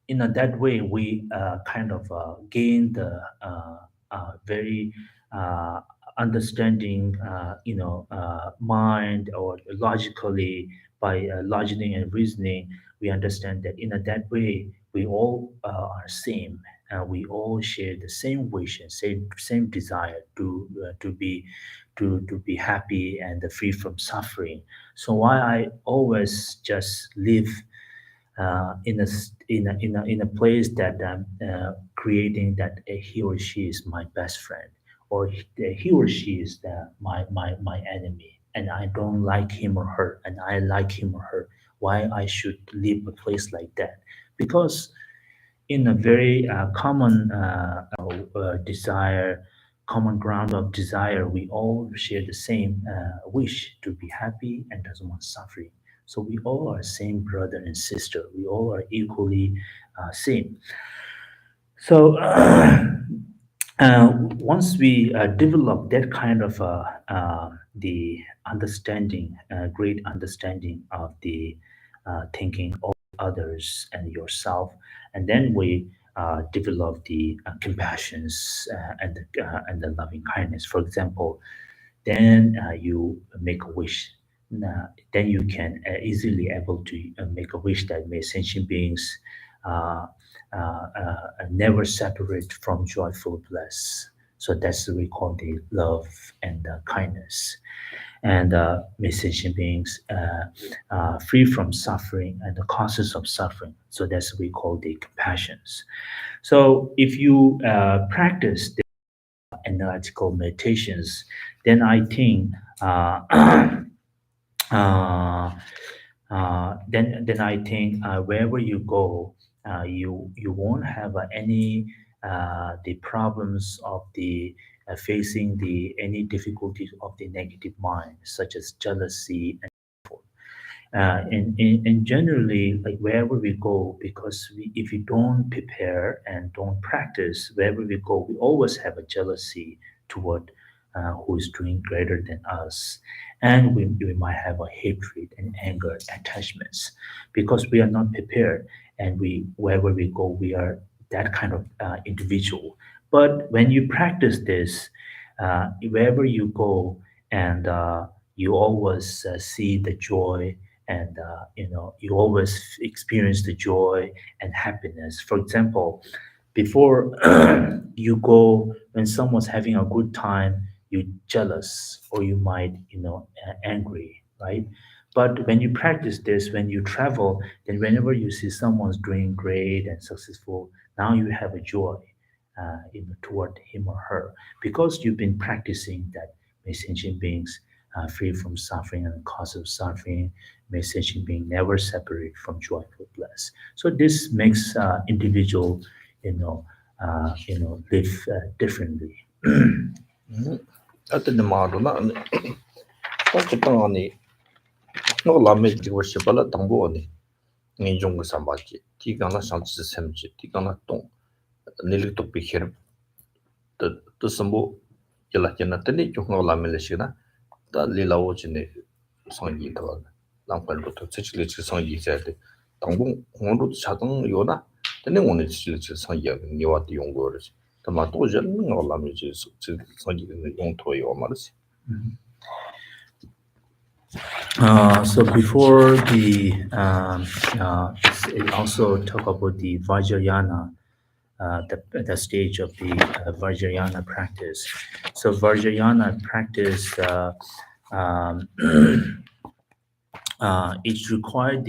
in that way we kind of gain the very understanding mind, or logically by logically and reasoning we understand that in that way we all are same, we all share the same wish and same desire to be happy and free from suffering. So why I always just live in a place that I'm creating that he or she is my best friend, or he or she is my enemy, and I don't like him or her, and I like him or her. Why I should live a place like that? Because in a very common desire, common ground of desire, we all share the same wish to be happy and doesn't want suffering. So we all are same brother and sister. We all are equally same. So once we develop that kind of the understanding, great understanding of the thinking of others and yourself, and then we develop the compassions and the loving kindness. For example, then you make a wish. Then you can easily able to make a wish that may sentient beings uh, never separate from joyful bliss. So that's what we call the love and kindness. And may sentient beings free from suffering and the causes of suffering. So that's what we call the compassions. So if you practice the analytical meditations, then I think then I think wherever you go, you won't have any the problems of the facing the any difficulties of the negative mind, such as jealousy and and generally, like wherever we go, because if we don't prepare and don't practice, wherever we go, we always have a jealousy toward who is doing greater than us. And we might have a hatred and anger attachments because we are not prepared. And wherever we go, we are that kind of individual. But when you practice this, wherever you go, and you always see the joy, and you always experience the joy and happiness. For example, before you go, when someone's having a good time, you jealous, or you might angry, right? But when you practice this, when you travel, then whenever you see someone's doing great and successful, now you have a joy toward him or her, because you've been practicing that. May sentient beings free from suffering and cause of suffering. May sentient being never separate from joyful bliss. So this makes individual, live differently. 하여튼 말로나 어쨌든 아니 너 라메 지고 싶어라 당보 아니 인종 그 삼바지 티가나 상지 샘지 티가나 동 닐릭도 비히르 또 섬보 jelajana tani chungno lamele shina da lilawo chine songyi to lampan ro to chichile chi songyi jade dangbong ngoro chadang yona tani ngone chichile chi songyi niwa de yonggo ro ta ma to jen ngo lamele chi songyi de yong to yo ma ro. So before it also talk about the Vajrayana, the stage of the Vajrayana practice. So Vajrayana practice, it required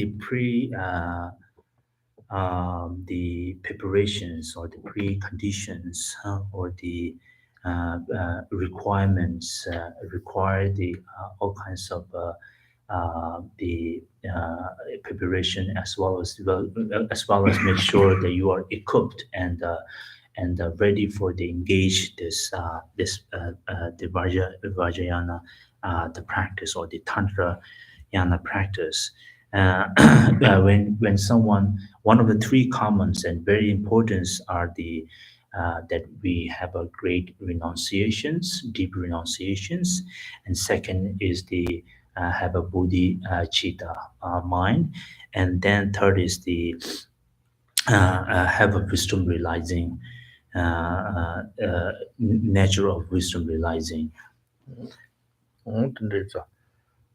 the preparations or the preconditions or the requirements require the all kinds of the preparation, as well as make sure that you are equipped and ready for the engage the Vajrayana the practice, or the Tantra Yana practice. When someone, one of the three commons and very important are the that we have a great renunciations, deep renunciations, and second is the have a Buddhi chitta mind, and then third is the have a wisdom realizing nature of wisdom realizing. 근데자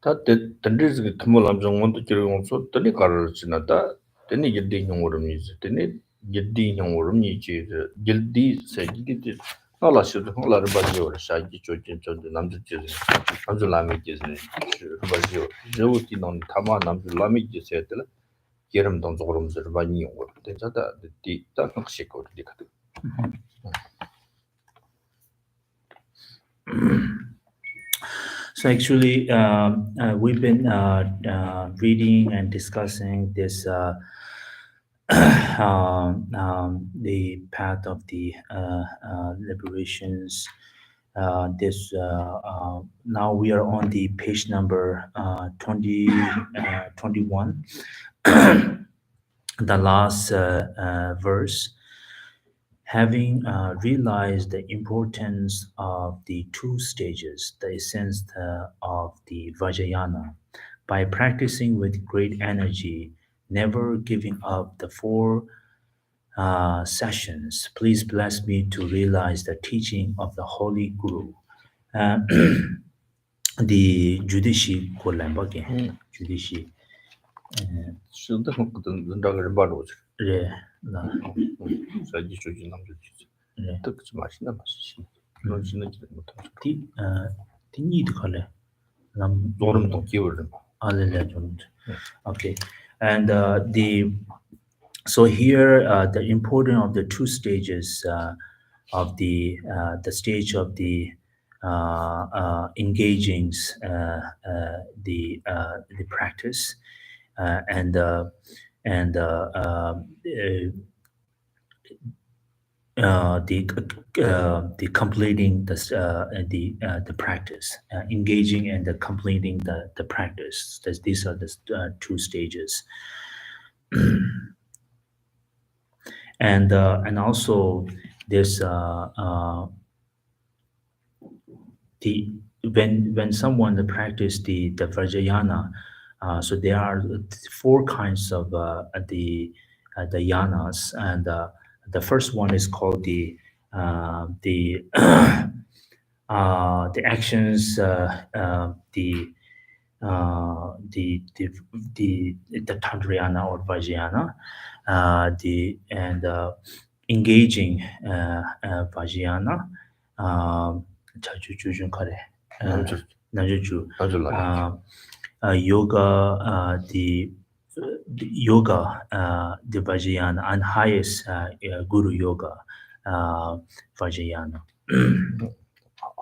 다 던데즈기 tumul amjong monto kirongso tani karar chinata tani yeddi nyongorum ni tani yeddi nyongorum ni chi gildi sagidi de ala shudu ala rbaji ora shagi chojin chod namju chiz namju lami chiz ne rbaji ora jewti non tama namju lami chiz setela yerim don zorum zrbani yongor de jada di ta nakshik or di kadu. So actually, we've been reading and discussing this the path of the liberations. Now we are on the page number 21, the last verse. Having realized the importance of the two stages, the essence of the Vajrayana, by practicing with great energy, never giving up the four sessions, please bless me to realize the teaching of the Holy Guru. Uh, the judici Kolambake, judici. Shilda hukudun ndagar baro ch 네, 나, shagi chojin namju chiz 네. tak mashina mashi no jina jina mutam 디니드 갈래. 남, zorum don kiwurm 알레레 좀. Okay, and so here the importance of the two stages of the stage of the engaging the practice and the completing the practice, engaging and the completing the practice. These are the two stages. And also there's the when someone practice the Vajrayana, so there are four kinds of the yanas, and the first one is called the actions, uh, the the the Tantrayana or Vajrayana, the and engaging Vajrayana, 자주 kare, 남주 나주주, 남주라 yoga, the yoga, the Vajrayana, and highest Guru Yoga Vajrayana.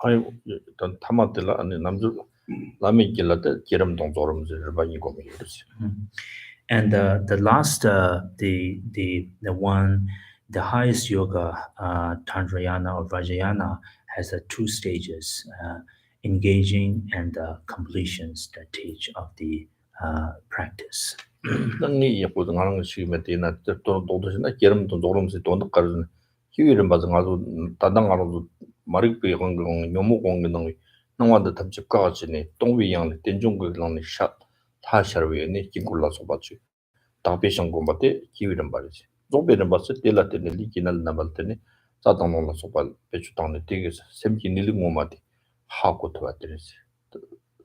아이 일단 타마들라 아니 남주 남이 길라데 기름 동조름지 일반이 고미 그렇지. And the last, the one, the highest yoga, Tantrayana or Vajrayana, has two stages: engaging and completion stage of the practice. 넌이 예쁘던 하는 거 시험에 되나 또 도도시나 기름 동조름지 또 넣거든. 기회를 받은 아주 다당 알아도 마르크 공공 묘목 공공 농화도 탑집가 같이네 동위양 된종국랑의 샷 타샤르위네 긴굴라서 봤지. 답변 공부때 기회를 말이지. 조배는 봤을 때라 때는 리기날 나발 때네 자당농라 소발 배추당네 되게 샘기닐이 뭐마디 하고 도와드렸지.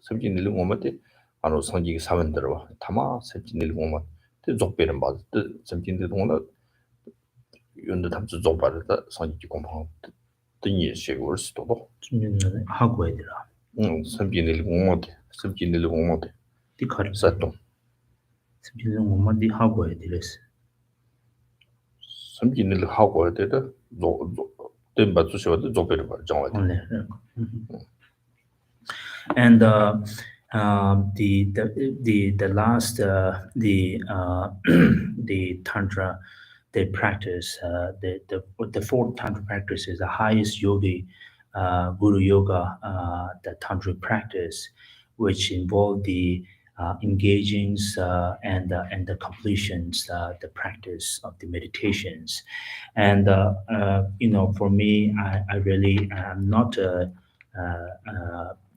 샘기닐이 뭐마디 아로 성지기 사원들어 타마 샘기닐이 뭐마 때 조배는 봤을 때 샘기닐이 동나 연도 담주 조바르다 성지기 공부 등이 시고를 수도 하고 해더라. 샘기닐이 뭐마디 샘기닐이 뭐마디 디 가르 사또 샘기닐이 뭐마디 하고 해드렸어. 샘기닐이 하고 해야 된 맞추셔도 조배를 봐 정말. 네. And the last the tantra they practice, the fourth tantra practice is the highest yogi Guru Yoga, the tantric practice, which involve the engagings and the completions, the practice of the meditations. And for me, I really am not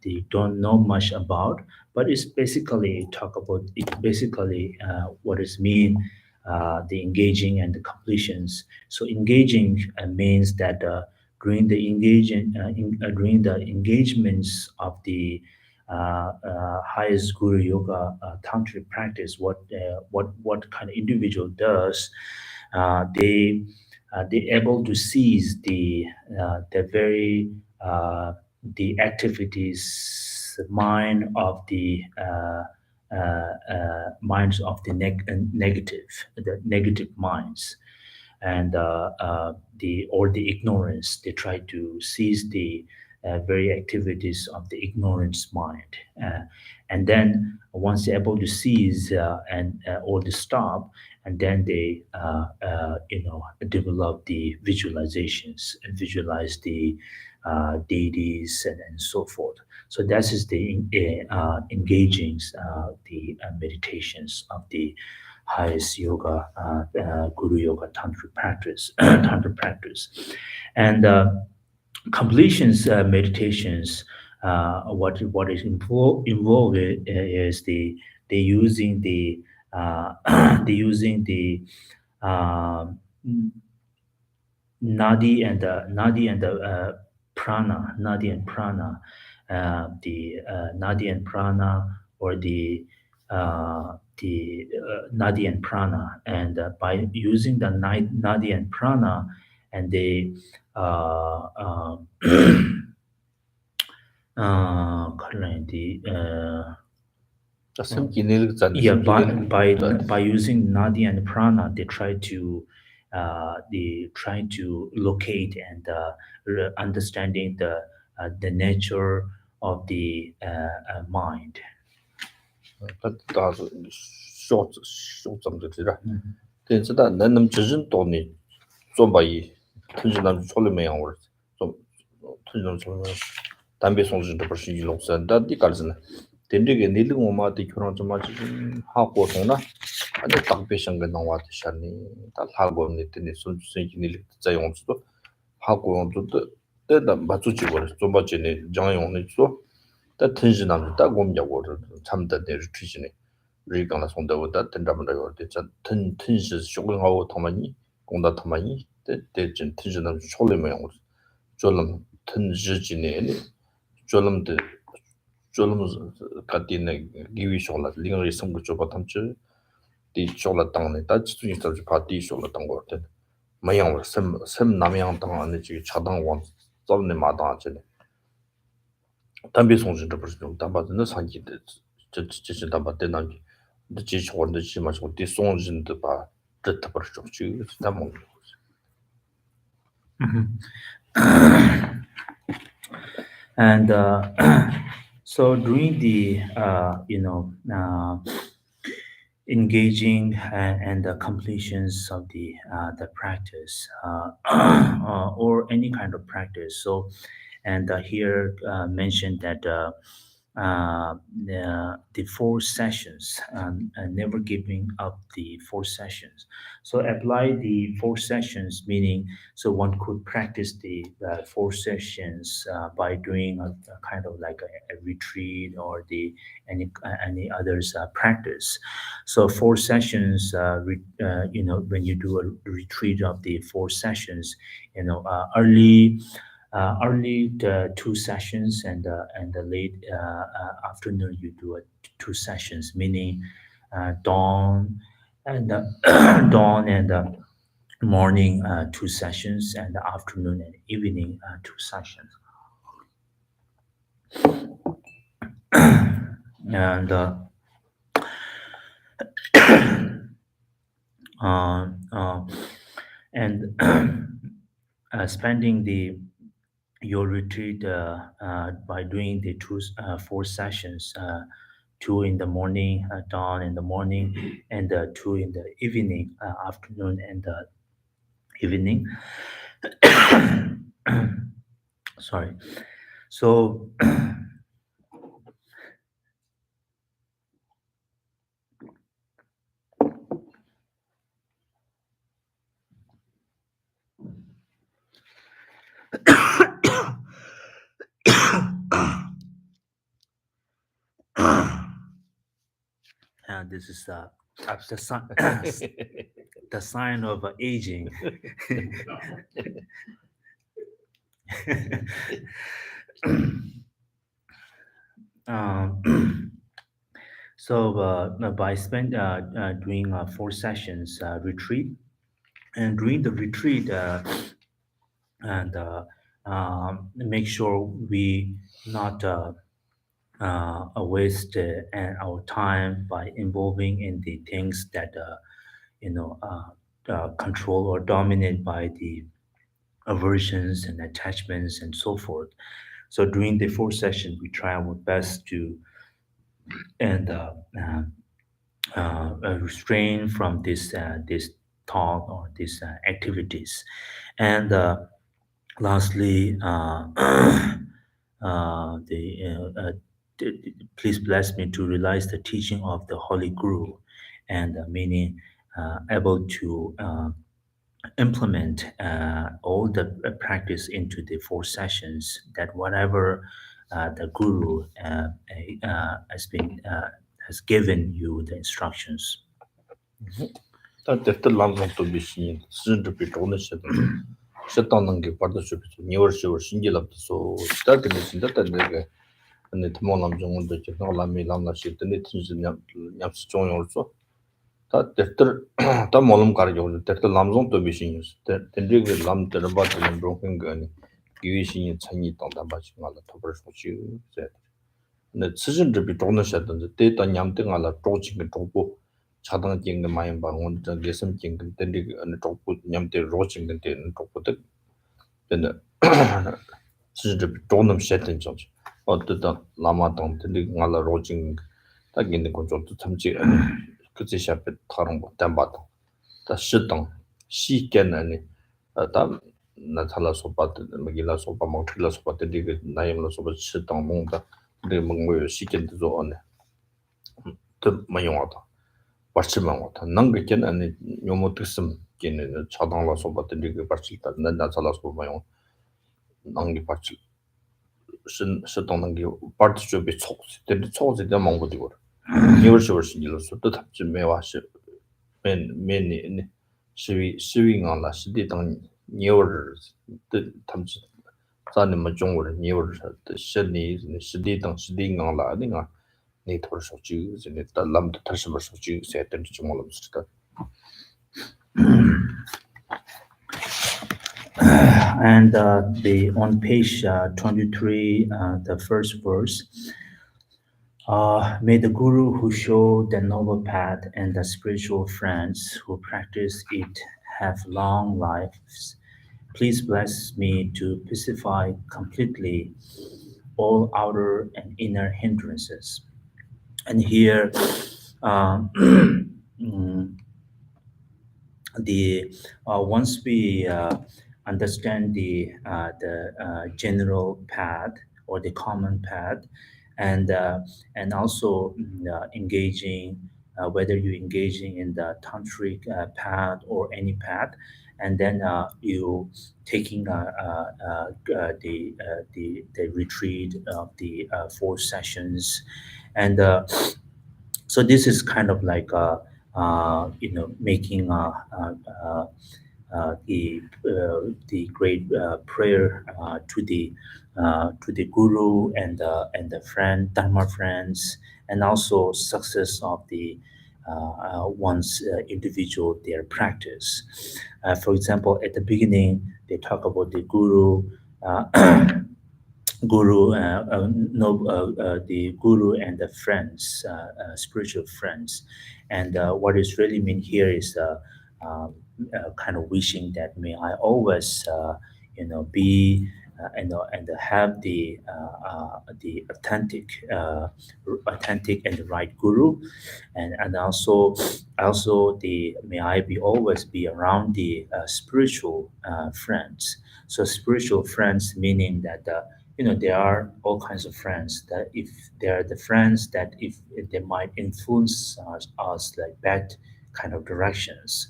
they don't know much about, but it's basically what is mean, the engaging and the completions. So engaging means that during the engagements of the highest Guru Yoga tantric practice, what kind of individual does, they able to seize the very the activities mind of the minds of the negative minds, and the ignorance. They try to seize the very activities of the ignorance mind, and then once they're able to seize or to stop, and then they develop the visualizations and visualize the deities and so forth. So that is the engaging the meditations of the highest yoga, Guru Yoga Tantra practice, and completions meditations. What is involved is they using the nadi and the prana, nadi and prana, the nadi and prana, or the nadi and prana, and by using the nadi and prana, and they 샘기닐이 잔 yeah, by using nadi and prana, they try to locate and understanding the nature of the mind. 다도 쇼점들이라. 근데다 나는 지진 돈이 좀 봐이 tunjinam cholme yang wor 좀 tunjinam cholme 담배 송진도 벌써 일록선 다디 갈즈나 된되게 내ling 오마디 교랑 좀 아주 하고 동나 아니 딱 배신 거 나와도 샤니 다 하고 있는데 손주선이 닐 자용도 하고 온도 때다 맞추지 버려 좀 받지네 장용을 줘 다 tunjinam 다 공자고 참다 내를 주지네 리강나 송다보다 된다면다 요데 튼 튼시 쇼근하고 도만이 공다 도만이 때때진 tunjinam cholme yang 졸음 튼지지네 졸음데 졸음 같이네 기위 쇼라 링을 성부 줘 탐지 디 쇼라 땅네 다 지수니 저 파티 쇼라 땅 거든 마양 섬 남양 땅 안에 지 차당 원 점네 마다지네 담비 송진도 벌써 좀 담바는 상기데 저 담바데 나기 지 쇼원데 지 마시고 디 송진도 봐 뜻다 벌써 지 담은 And so during the engaging and the completions of the practice or any kind of practice. So, and here mentioned that the 4 sessions, never giving up the 4 sessions. So apply the 4 sessions, meaning so one could practice the 4 sessions by doing a kind of like a retreat or the any others practice. So 4 sessions, when you do a retreat of the 4 sessions, early the 2 sessions and the late afternoon you do 2 sessions, meaning dawn and dawn and morning 2 sessions, and the afternoon and evening 2 sessions. And spending your retreat by doing the 4 sessions, 2 in the morning, dawn in the morning, and 2 in the evening, afternoon and evening. Sorry. So this is the sign of aging. So by doing 4 sessions retreat, and during the retreat, and make sure we not waste our time by involving in the things that control or dominate by the aversions and attachments and so forth. So during the 4 session, we try our best to and restrain from this thought or these activities. And lastly, please bless me to realize the teaching of the Holy Guru, and meaning able to implement all the practice into the 4 sessions, that whatever the Guru has given you the instructions. 다 데트 람송도 비신 스르드 비토는 셔도 셔다는 게 받을 수 있어. 니월시월 신기랍도 스타트는 진짜 되게 근데 토모남 정도도 제가 라미 람나시 때문에 진짜 냠스 종용을서 다 데트 다 몰음 가르죠. 데트 람송도 비신 데르게 람들 받는 브로킹 거니 기위신이 천이 동단 받지 말라 토벌 소치 근데 스진드 비토는 셔도 데이터 냠등 알아 조직 조고 차당 징의 마음 방원 저 예선 징의 된리 어느 쪽부 냠대 로징 된 쪽부터 근데 진짜 돈음 셋된 좀 어떤 라마당 된리 알아 로징 딱 있는 건 좀도 참지 그치 샤페 타는 거 담바도 다 시당 시견 안에 다 나타라 소바데 먹이라 소바 먹힐라 소바데 되게 나임라 소바 치당 몽다 데 먹고 시견도 좋네 또 마용하다 받치만 왔다 남게 아니 요모 뜻음 걔는 차당라 소바데 되게 받칠다 나타라 소바 마용 남게 받칠 시当게 받치 좀 촉스 데 촉스 데 먹고 되고 이월시월시일로서 또 답지 매와시 맨니 시위가라 시디당 니월 그 탐지 자는 중국어 니월 的시니 시디당 시디가라 아니가 네 토르소지 이제 달람도 터스버소지 세트 좀 올라붙었다 And the on page 23, the first verse. May the Guru who showed the noble path and the spiritual friends who practice it have long lives. Please bless me to pacify completely all outer and inner hindrances. And here, once we understand the general path or the common path, and also engaging whether you're engaging in the tantric path or any path, and then you taking the retreat of the 4 sessions, and so this is kind of like making the great prayer to the guru and the friend dharma friends, and also success of the one's individual their practice. For example, at the beginning they talk about the guru. The guru and the friends, spiritual friends, and what is really mean here is kind of wishing that may I always, be and have the authentic and the right guru, and also the may I be always be around the spiritual friends. So spiritual friends meaning that there are all kinds of friends that if they are the friends that if they might influence us like bad kind of directions,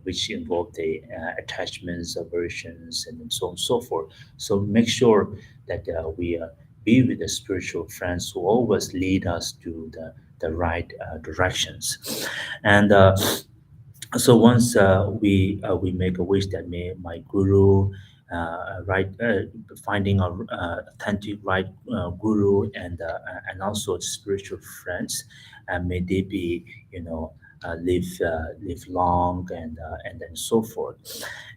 which involve the attachments, aversions, and so on and so forth. So make sure that we be with the spiritual friends who always lead us to the right directions. And so once we make a wish that may my guru finding a authentic right guru and also spiritual friends, and may they be live long and then so forth.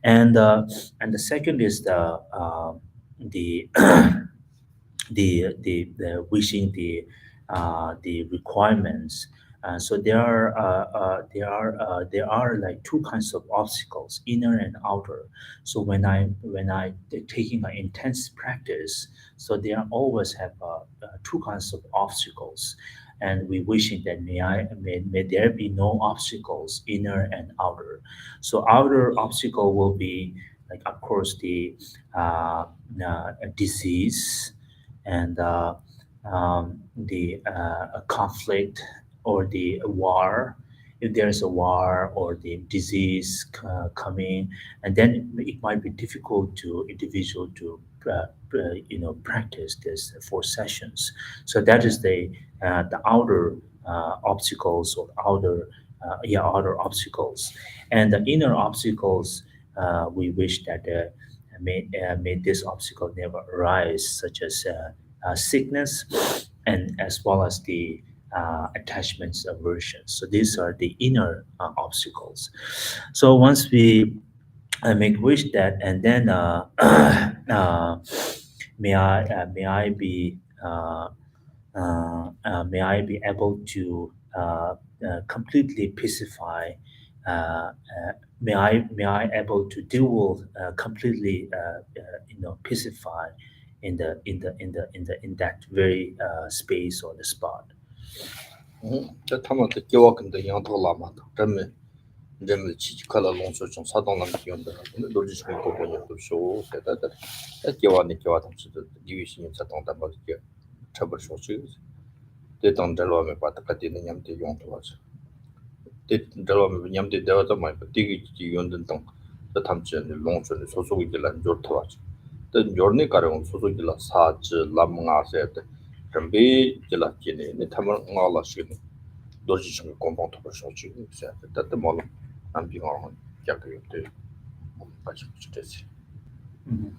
And the second is the the wishing the requirements. So there are like 2 kinds of obstacles, inner and outer. So when I taking an intense practice, so there always have 2 kinds of obstacles, and we wishing that may there be no obstacles, inner and outer. So outer obstacle will be like of course the disease and the conflict or the war. If there's a war or the disease coming, and then it might be difficult to individual to practice this 4 sessions. So that is the outer obstacles or outer obstacles, and the inner obstacles. We wish that may this obstacle never arise, such as sickness, and as well as the attachments, aversions. So these are the inner obstacles. So once we make wish that, and then may I be may I be able to completely pacify. May I able to deal completely pacify in that very space or the spot. 저 타마도 겨와 근데 양토 라마도 점에 Generally, Chikala Lonso, Sadon Lampion, the Logic Component of show, that Kiwani Kiwatam, the division in Saton Dabas, trouble shows. They don't tell me about the Katin and Yamti Yon to us. They tell me Yamti Delta, my Tigi Yondan Tong, the Tamchin, the Lonso, the Soso Vigil your to us. Then your Nicaron, Soso Gila, Saj, Lamanga said, Rambe, Gelakini, the Tamala Shin. Logic component of show you said that the model I'm being on Jackie. Mhm.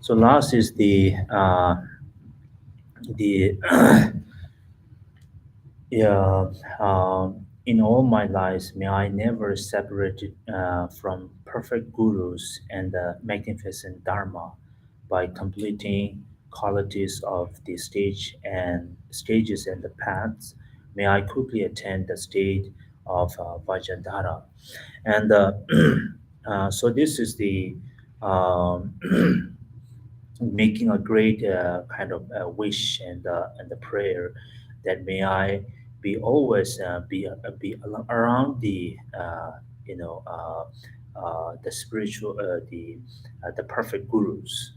So last is the yeah, in all my lives, may I never separated from perfect gurus and the magnificent Dharma by completing qualities of the stages and the paths. May I quickly attain the state of Vajradhara. And so this is the um, making a great kind of wish and the prayer that may I be always around the spiritual the perfect gurus,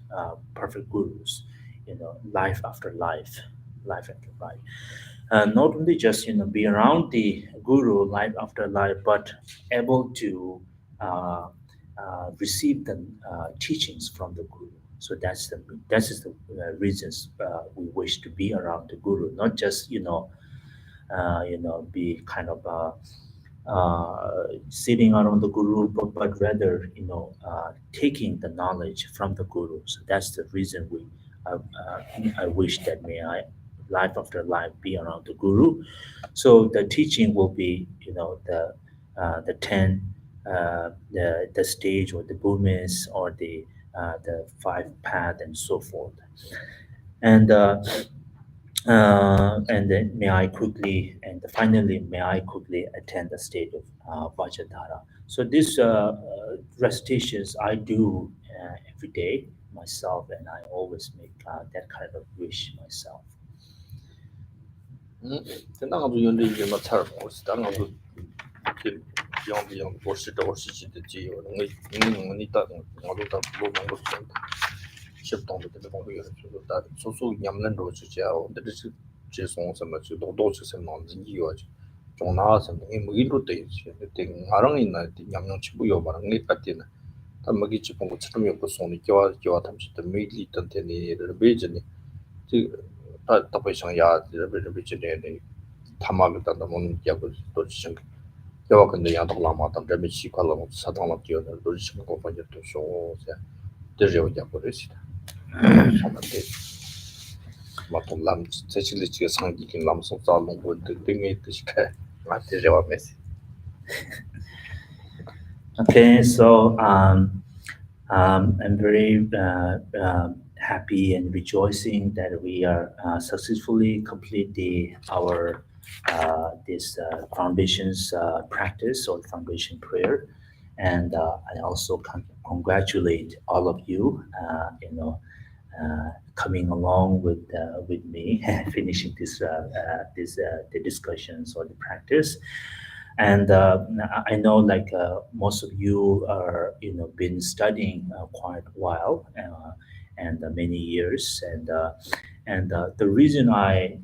life after life, life after life. Not only just be around the guru life after life, but able to uh, receive the teachings from the guru. So that is the reasons we wish to be around the guru, not just be kind of sitting around the guru, but rather taking the knowledge from the guru. So that's the reason I wish that may I life after life be around the guru. So the teaching will be the 10 the stage or the bhumis or the five path and so forth. And then may I quickly, and finally, may I quickly attend the state of Vajradhara. So these recitations I do every day myself, and I always make that kind of wish myself. Then I'm doing the material, Stang young Borsita or Sicily, or Nita, or shipped on the Bombay, that so Yamland Roach, the district on some much, the doses and on the George. Jonas and Immigrant days, the thing Arang in the Yamon Chibuyo, but Nikatina. Tamagichi Pongo Sony, Joatam, the Mealy Tantini, the Virgin, Tapation Yard, the Virgin, Tamag and the Mon Yabus, Dodging. York and the Yant Lama, the Remichi column, Satan of the Dodging Company to show the Rio Yaburis. Maton Lam, Cecily Sangi in Lamson Salon with the thing it is like the Rio Messi. Okay, so I'm very happy and rejoicing that we are successfully complete our this foundations practice or foundation prayer, and I also congratulate all of you. Coming along with me finishing the discussions or the practice. And I know like most of you are been studying quite a while and many years, and the reason I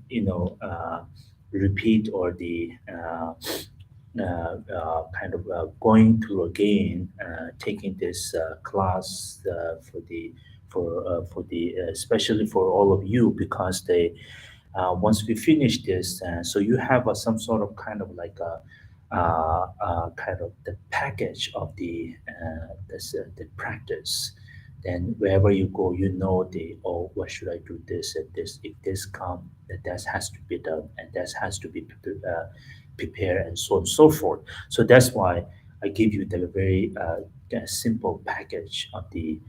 repeat or the kind of going through again taking this class for the especially for all of you, because they once we finish this, so you have some sort of kind of like a kind of the package of the practice. Then wherever you go, what should I do this and this. If this come, that has to be done, and that has to be prepared, and so on and so forth. So that's why I give you the very simple package of the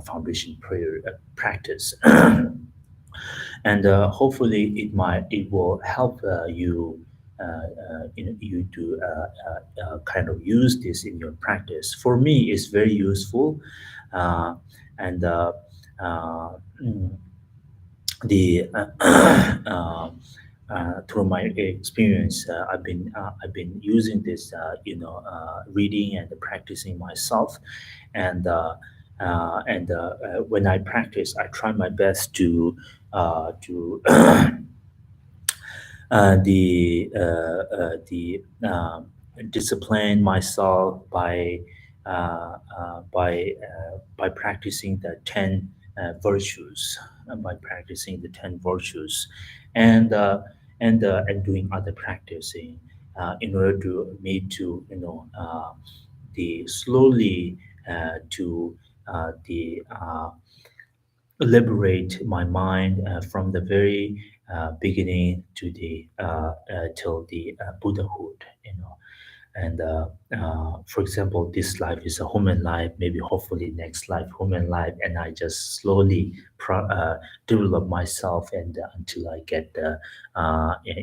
foundation prayer practice. And hopefully it will help you to kind of use this in your practice. For me, it's very useful, uh, and uh, mm, the through my experience, I've been using this, reading and practicing myself, and when I practice, I try my best to the discipline myself by practicing the 10 virtues, and and doing other practicing in order to me to the slowly to the liberate my mind from the very beginning to the till the Buddhahood, and for example, this life is a human life, maybe hopefully next life human life, and I just slowly develop myself and until I get the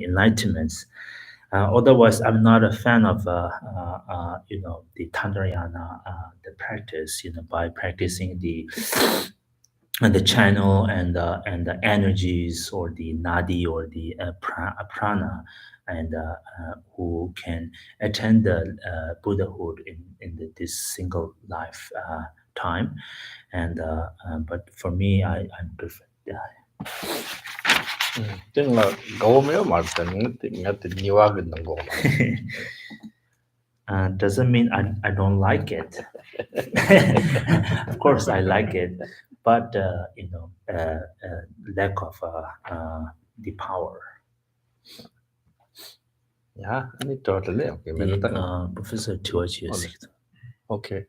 enlightenment. Otherwise, I'm not a fan of the Tantrayana, the practice, by practicing the channel and the energies or the nadi or the prana, and who can attend the Buddhahood in this single life time, and but for me, I'm different. 땡라 가오메요 말때 ngati niwa gendang go. Doesn't mean I don't like it. Of course, I like it, but lack of the power. 야, 아니 totally okay. The Professor Tiwachi is Okay.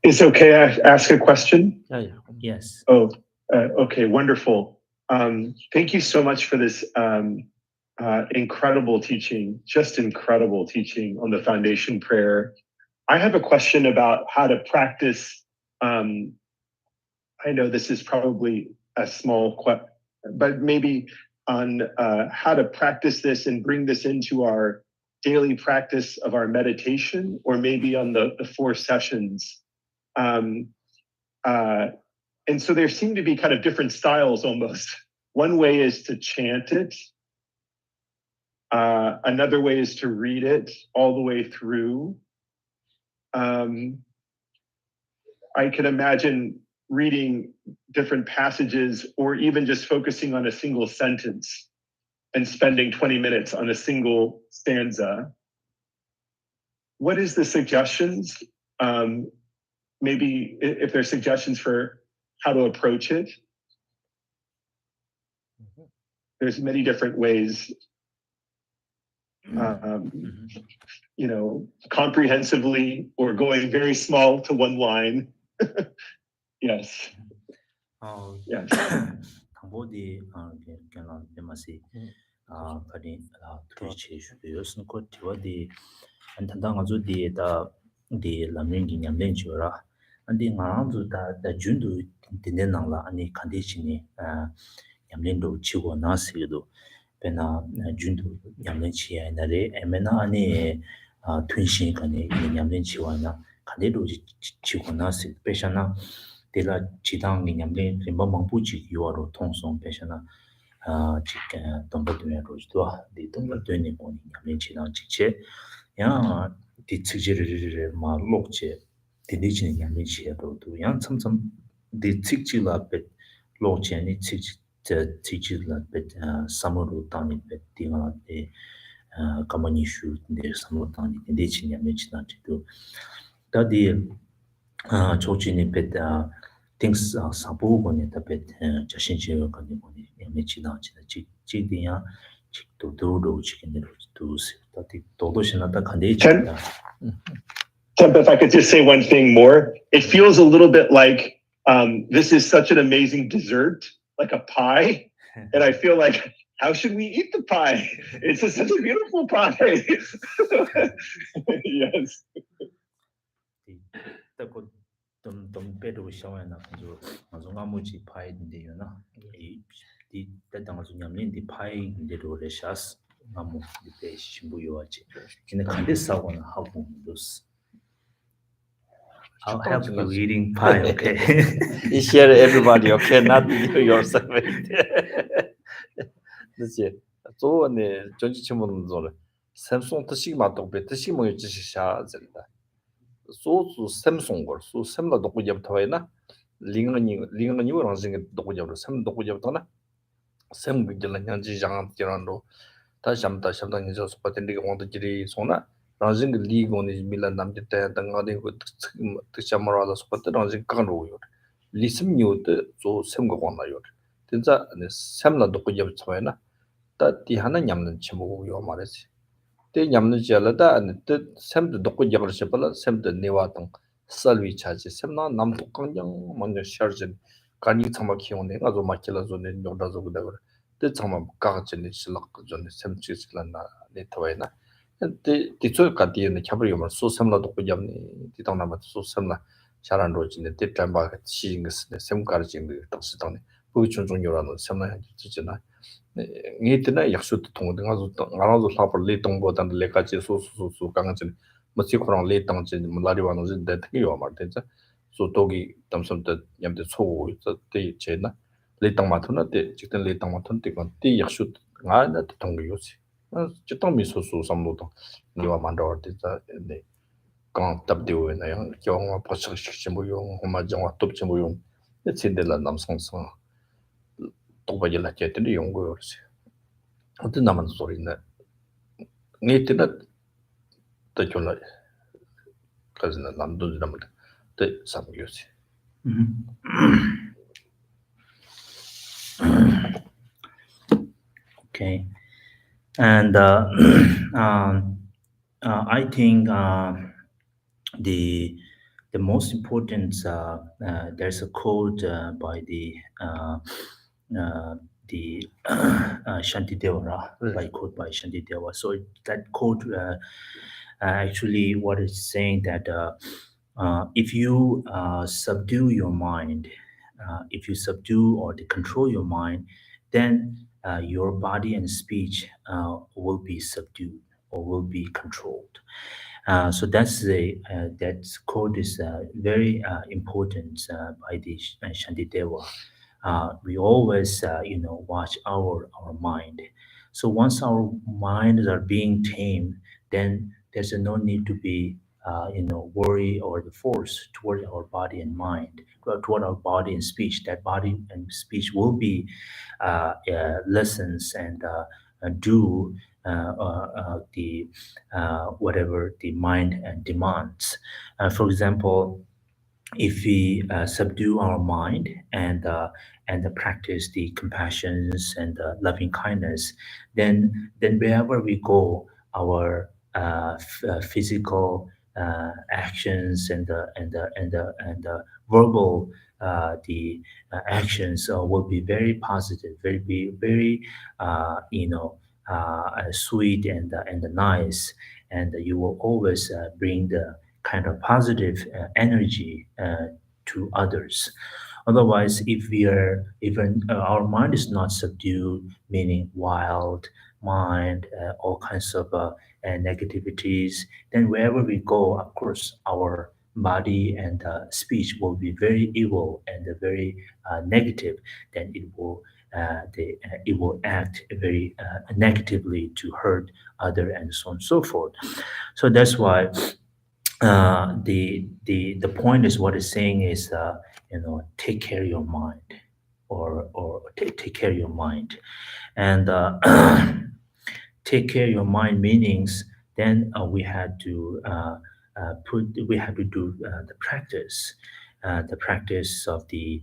Is it okay I ask a question? Yeah. yes. Oh, okay, wonderful. Thank you so much for this incredible teaching, just incredible teaching on the foundation prayer. I have a question about how to practice. I know this is probably a small question, but maybe on how to practice this and bring this into our daily practice of our meditation, or maybe on the 4 sessions. And so there seem to be kind of different styles almost. One way is to chant it. Another way is to read it all the way through. I could imagine reading different passages or even just focusing on a single sentence and spending 20 minutes on a single stanza. What is the suggestions? Maybe if there's suggestions for how to approach it. There's many different ways, comprehensively or going very small to one line. Yes. Yes. 당보디 견란 데마시 가디 트위치 슈요스는 코 티와디 안탄당아주 디에다 디 라밍기 냠len주라 안디 나랑주 다 준두 딘데낭라 아니 컨디션이 냠len도 치고 나시도 베나 준두 냠len치에 나레 에메나 아니 튼신 간에 냠len치와나 간데도 치고 나시 베샤나 데라 지당이 냠len 림바 망부지 요로 통송 베샤나 지금 동버드네 로즈도 디 동버드네 보니 냠len 지당 직체 야 디츠지르르 마 록체 디니치니 냠len 치에도 양 참참 디츠지라 베 록체니 치지라 베 사모로 타니 베 디가데 가마니슈 데 사모로 타니 디치니 냠len 치당 지도 다디 조진이 베다 things 사보고는 답에 자신지어 가는 거니 매치나 지디야 도도로 지긴대로 도스 도도시나다 간데 있다. If I could just say one thing more, it feels a little bit like this is such an amazing dessert, like a pie, and I feel like, how should we eat the pie? It's such a beautiful pie. Yes. 좀 배로 샤워나 가지고 아주가 뭐지 파이인데요나 이 때당 아주 냠린디 파이인데로 레샤스 나무 이때 신부요하지 근데 간데 싸고는 하고 dos I'll help you eating pie, okay? You share everybody, okay? Not you yourself. 그치? 또 네, 전지 친구는 저는 샘송 뜻이 맞고 배 뜻이 뭐였지 시샤 된다. 소수 샘송 걸. 소 샘라 놓고 잡다 와이나. 링은이 원하는 놓고 잡으러 샘 놓고 잡다나. 샘 비들은 현지 장한 지란로 다시 잠다 잠당 이제 스파텐 리가 원도 지리 소나 라진 리고니 밀란 남데 당가데 그 특참마라다 스파트 라진 까노요. 리슴 요트 조 샘거 원나요. 진짜 샘라 놓고 잡잖아요. 따티 하나 냠는 치모요 말이지. 때 냠는 지알다 뜻 샘도 놓고 잡을 싶어라 샘도 네와동 설위 차지 샘나 남도 강경 먼저 셔진 간이 참아 키우네 가서 막힐라 존에 놓다서 그다 그래. 뜻 참아 가가지는 실력 존에 샘치슬란나 네트워이나. 때 뒤쪽 가디는 캬브리오만 소샘라 놓고 잡니 뒤동나마 소샘라 잘안 로지네 때 담바 시인 것네 샘 가르진 그 떡스동네 보기 존중요라는 샘나 지지나 니트나 약수도 통등 아주 알아서 사벌 리동보단 레까지 소소소소 강진 뭐지코랑 리동지 말리와는 진데 되게요 말든지 소독이 담섬때 냠데 소고 있었대 제나 리동 맡으나 때 직전 리동 맡은 때건 때 약수 아나 통교요지 지통 미소소 삼로도 니와 만들어야 네 강 답되오나요 경화 버스식 뭐용 호마정화 돕지 뭐용 진들라 남성성 똑바질라 제들이 연구요지 어떤 남은 소리네 니트나 대졸라 가즈나 남도 남다 대 삼교지 Okay, and I think the most important there's a quote by the Shantideva, by quote by Shantideva. So that quote actually what it's saying that if you subdue your mind, if you subdue or to control your mind, then your body and speech will be subdued or will be controlled. So that's the that quote is very important by the Shantideva. We always, watch our mind. So once our minds are being tamed, then there's no need to be, worry or the force toward our body and mind, toward our body and speech. That body and speech will be lessons and do the whatever the mind demands. For example, if we subdue our mind and practice the compassions and loving kindness, then wherever we go, our physical actions and verbal the actions will be very positive, very sweet and nice, and you will always bring the kind of positive energy to others. Otherwise, if we are even our mind is not subdued, meaning wild mind, all kinds of negativities, then wherever we go, of course, our body and speech will be very evil and very negative. Then it will act very negatively to hurt other and so on and so forth. So that's why the point is what it's saying is take care of your mind or take care of your mind and take care of your mind meanings then we had to do the practice of the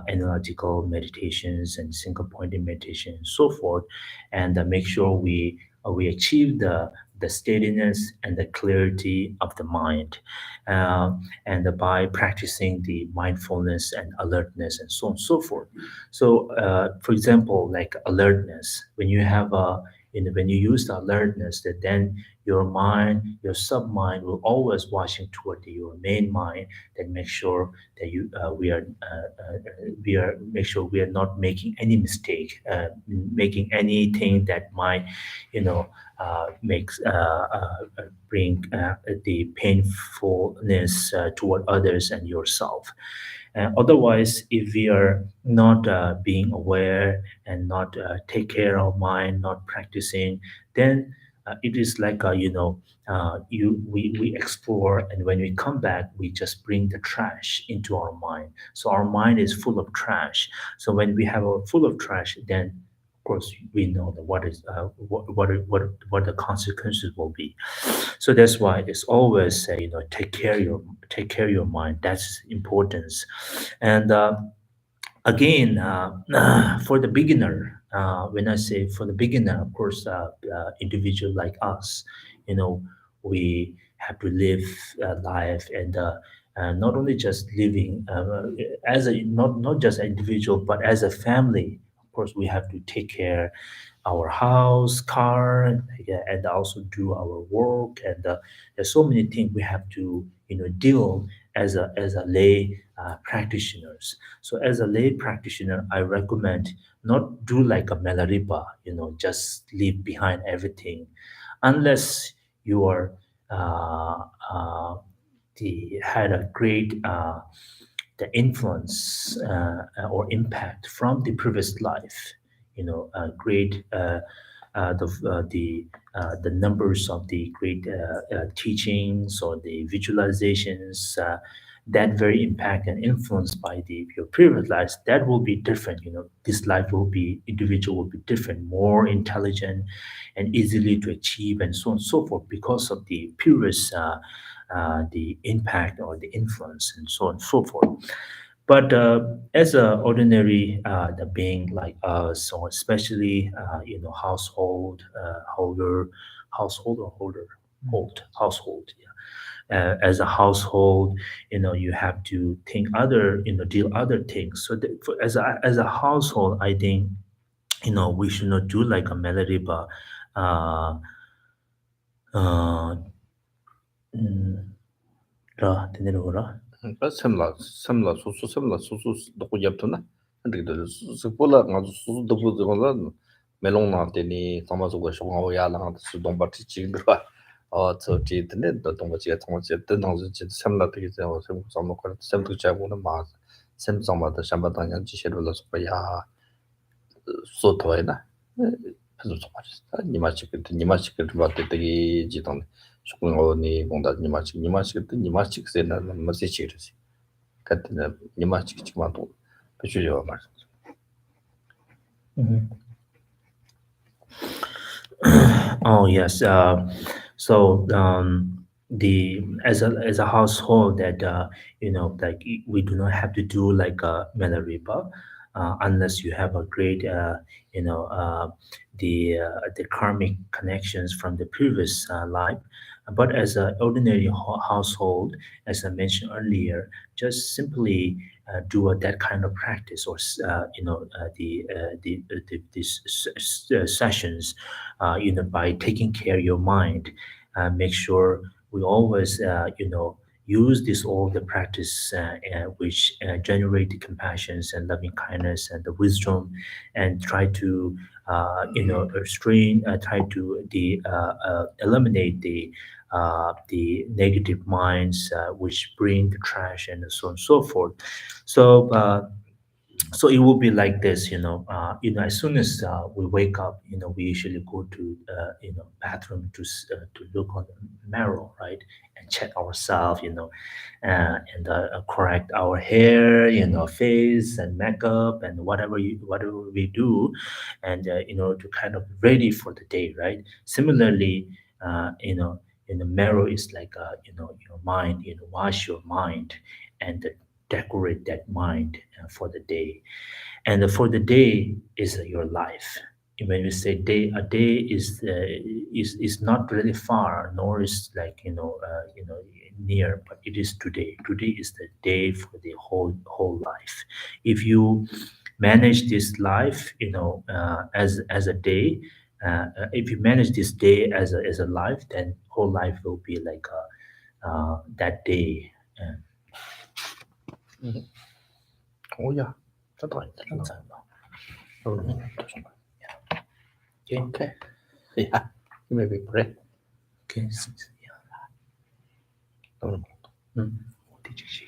analytical meditations and single pointed meditation and so forth, and make sure we achieve the steadiness and the clarity of the mind, and by practicing the mindfulness and alertness and so on and so forth. So, for example, like alertness, when you have when you use the alertness, that then your mind, your sub-mind will always watching toward your main mind, that make sure that we are make sure we are not making any mistake, making anything that might, makes bring the painfulness toward others and yourself. Otherwise, if we are not being aware and not take care of mind, not practicing, then it is like we explore, and when we come back, we just bring the trash into our mind. So our mind is full of trash. So when we have a full of trash, then of course we know that what the consequences will be. So that's why it's always say, take care of your mind. That's importance. And again, for the beginner, when I say for the beginner, of course, individual like us, we have to live life, and not only just living as a not just an individual, but as a family. Of course, we have to take care our house, car, yeah, and also do our work. And there's so many things we have to deal as a lay practitioners. So as a lay practitioner, I recommend not do like a Melaripa, just leave behind everything, unless you are uh, uh, had a great the influence or impact from the previous life. Great the numbers of the great teachings or the visualizations that very impact and influenced by your previous lives, that will be different. This life will be individual, will be different, more intelligent and easily to achieve, and so on and so forth, because of the previous the impact or the influence, and so on and so forth. But as a ordinary the being like us, or especially household household or holder, household, yeah. As a household, you have to think other, deal other things. So as a household, I think we should not do like a melody, but uh, uh, mm, 그러니까 샘라 소소 넣고 잡잖아. 근데 그 스포라 가서 소소 넣고 저거는 멜롱나 때니 담아서고 쇼하고 야랑 수동 바티 지그라 저기 있는데 또 동거지가 통화지 뜻당지 샘라 되게 제가 샘 삼고 샘도 잡고는 마 샘상마다 샴바당양 지시를 넣어서 야 소토에나 그래서 정말 니마치 그 맞대 되게 지던 쇼군어니 뭔가 니마치 그때 니마치 세는 메시지 그러지 같은 니마치 지만도 그죠 말 Mhm. Oh yes. The as a household, that like we do not have to do like a Melaripa, unless you have a great you know the karmic connections from the previous life. But as an ordinary household, as I mentioned earlier, just simply do that kind of practice, or these sessions, by taking care of your mind. Make sure we always, use this all the practice which generate the compassions and loving kindness and the wisdom, and try to, restrain, try to eliminate the negative minds which bring the trash and so on and so forth. So. So it will be like this, as soon as we wake up, we usually go to bathroom to look on the mirror, right, and check ourselves, and correct our hair, face and makeup and whatever we do, and to kind of ready for the day, right. Similarly, in the mirror is like your mind, wash your mind, and decorate that mind for the day. And for the day is your life. When we say day, a day is not really far, nor is like near, but it is today. Today is the day for the whole life. If you manage this life, as a day, If you manage this day as a life, then whole life will be like that day. 오야, 저도 아니다. Okay. Yeah, you may be correct. Okay. 너무 What did you see?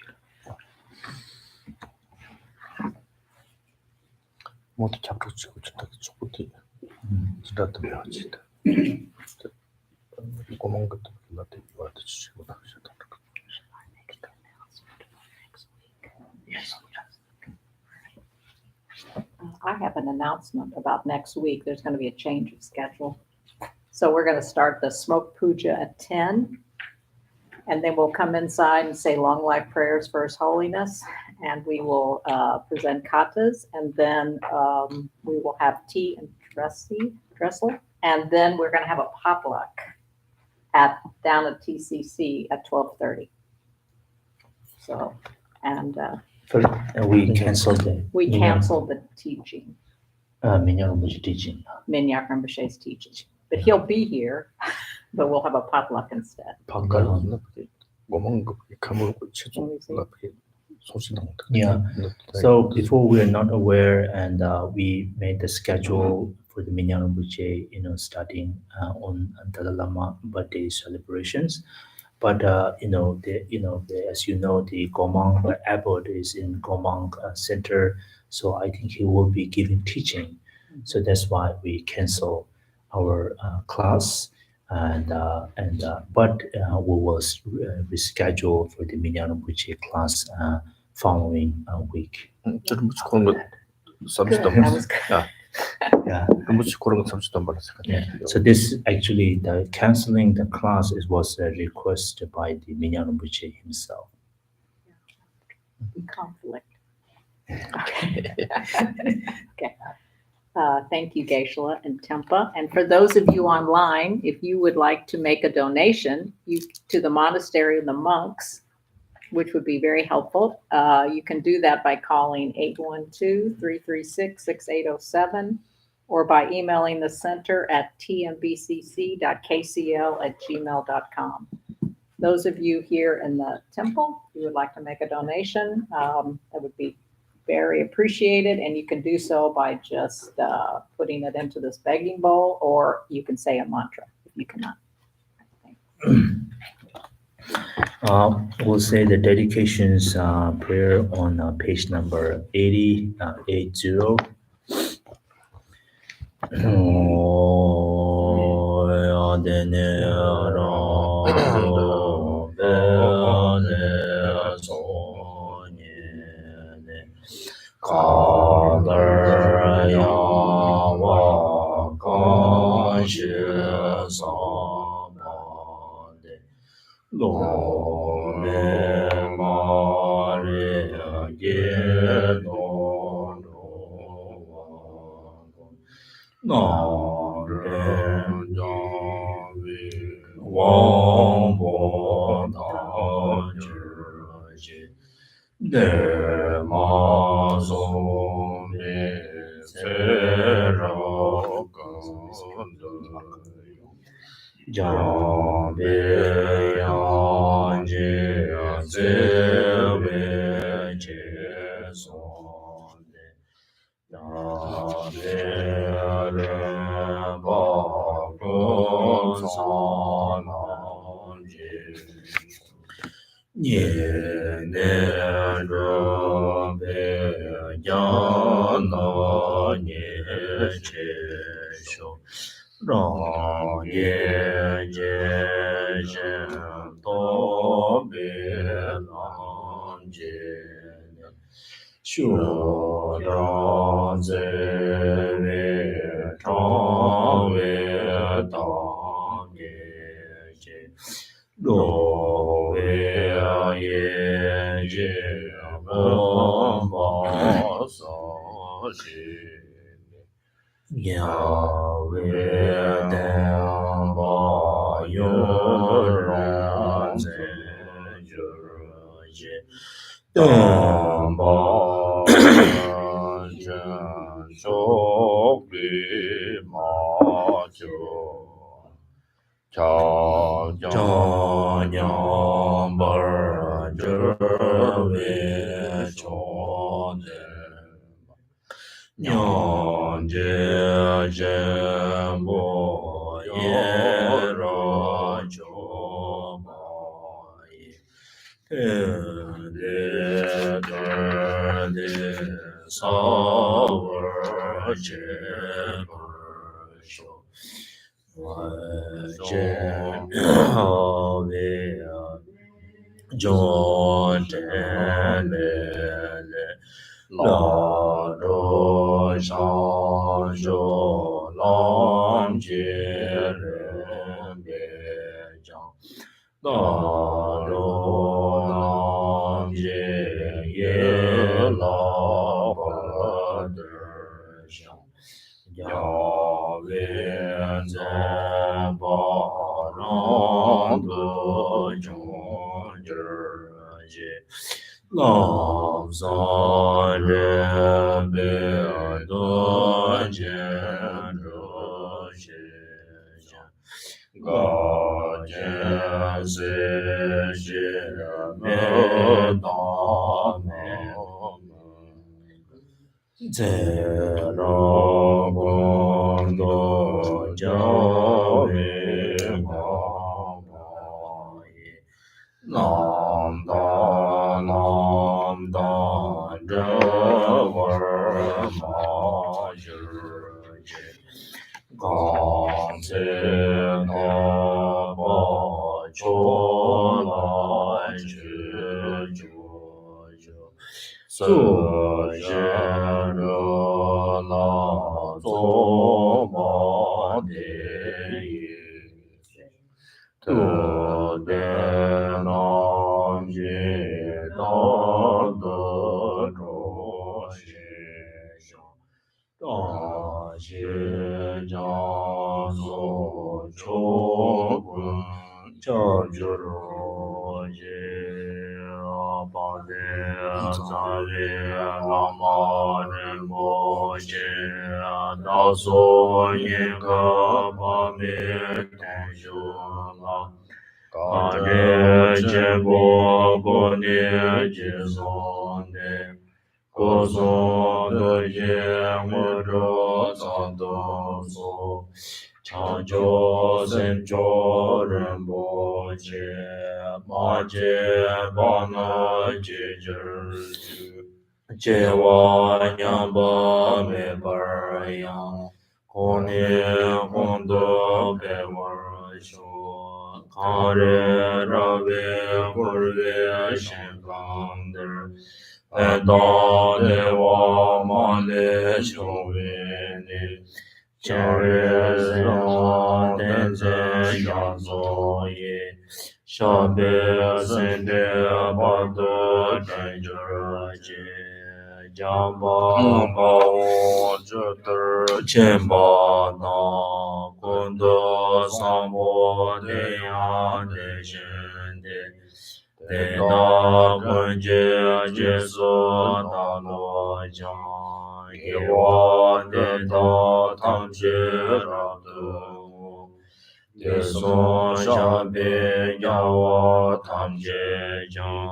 모두 잡고 치고 저다 죽고도 지라도 배웠지. 고만 것도 나한테 와도 주시고 나셔도. Yes. I have an announcement about next week. There's going to be a change of schedule. So we're going to start the smoke puja at 10. And then we'll come inside and say long life prayers for His Holiness. And we will present katas. And then we will have tea and trestle. And then we're going to have a potluck down at TCC at 12:30. So, and We canceled the teaching, Venerable Geshe teaching. Minyak Rinpoche's teaching. But he'll be here, but we'll have a potluck instead. 고만 거 감으로 치고 나쁘게 소신당. Yeah. So before we are not aware, and we made the schedule for the Venerable Geshe, starting on Dalai Lama birthday celebrations. But as you know, the Gomang abbot is in Gomang Center, so I think he will be giving teaching. So that's why we cancel our class, but we will reschedule for the Venerable Geshe class following week. 저는 무슨 그런 거 삼지도 Good, that was good. Yeah. 무슨 그런 거 삼지도 안 받았어요. So this actually, the canceling the class was requested by the Venerable Geshe himself. Conflict. Okay. Okay. Thank you, Geshe and Tempa. And for those of you online, if you would like to make a donation to the monastery and the monks, which would be very helpful, you can do that by calling 812-336-6807 or by emailing the center at tmbcc.kcl@gmail.com. Those of you here in the temple, if you would like to make a donation, that would be very appreciated, and you can do so by just putting it into this begging bowl, or you can say a mantra if you cannot. We'll say the dedications prayer on page number 80. cha Nyam bar jerve chode. Nyam je jembo ye ra choba ye. De sour cheper. John La ro shan jo lam je be jang da ro nam je ye la ba de shang ya wen zhen ba ran de zhong zhe jie Lam san ren be de jian zhe xie jian ga jian se xie me da me zhe ra guan de jiao wei ma ba ye Nam da zhe wer ma zhi jie gang ce de ba chuo lai qu ju ju su zhen re la zuo ma de yi de nam jie da de zhuo xie xiang da xie jiang zu qiu gun jiao ju ru jie ba de za li la ma ren bo jie da su yin ge ba mi ten xiu la Ka re che bo go ne je son de ko son de ye mo ro san do so cha jo sen jo ren bo che ma je ba na je je ju che wa nyam ba me bar yang ko ne kon do be war shu Kare rabe kurve shenkander Peda dewa male chuveni Chare zan tenze yanzo ye Shabe sende bado tenjura je Jamba bao jutar chenpa na Kundo sambo de ya de shende De na kunje jesu da lo jan Yewa de da tamche rabdu De son shabe yawa tamche jan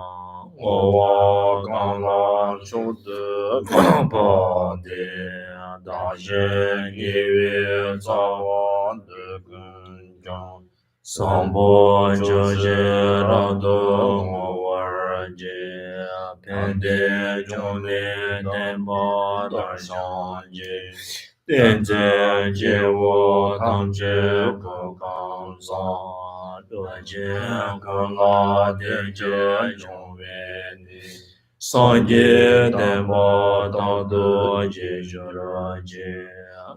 Owa gangla chode pa de da zhen yewe zawa de gun jan Sambo joje rado war je pende jone tenpa dar shanje Tenze je wo tamche ko kam sa je ko la de je yong wen ni Sanje tenpa da do je jura je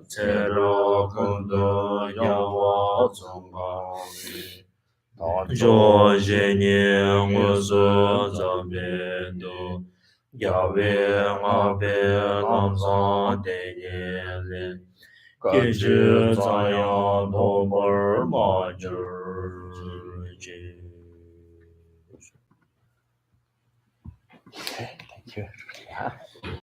Tero kundo yawa zonga we Jo je nye nguzo zabe do Yawe nga pe lam san de ye le Ke je zaya do bar ma jur je Thank you.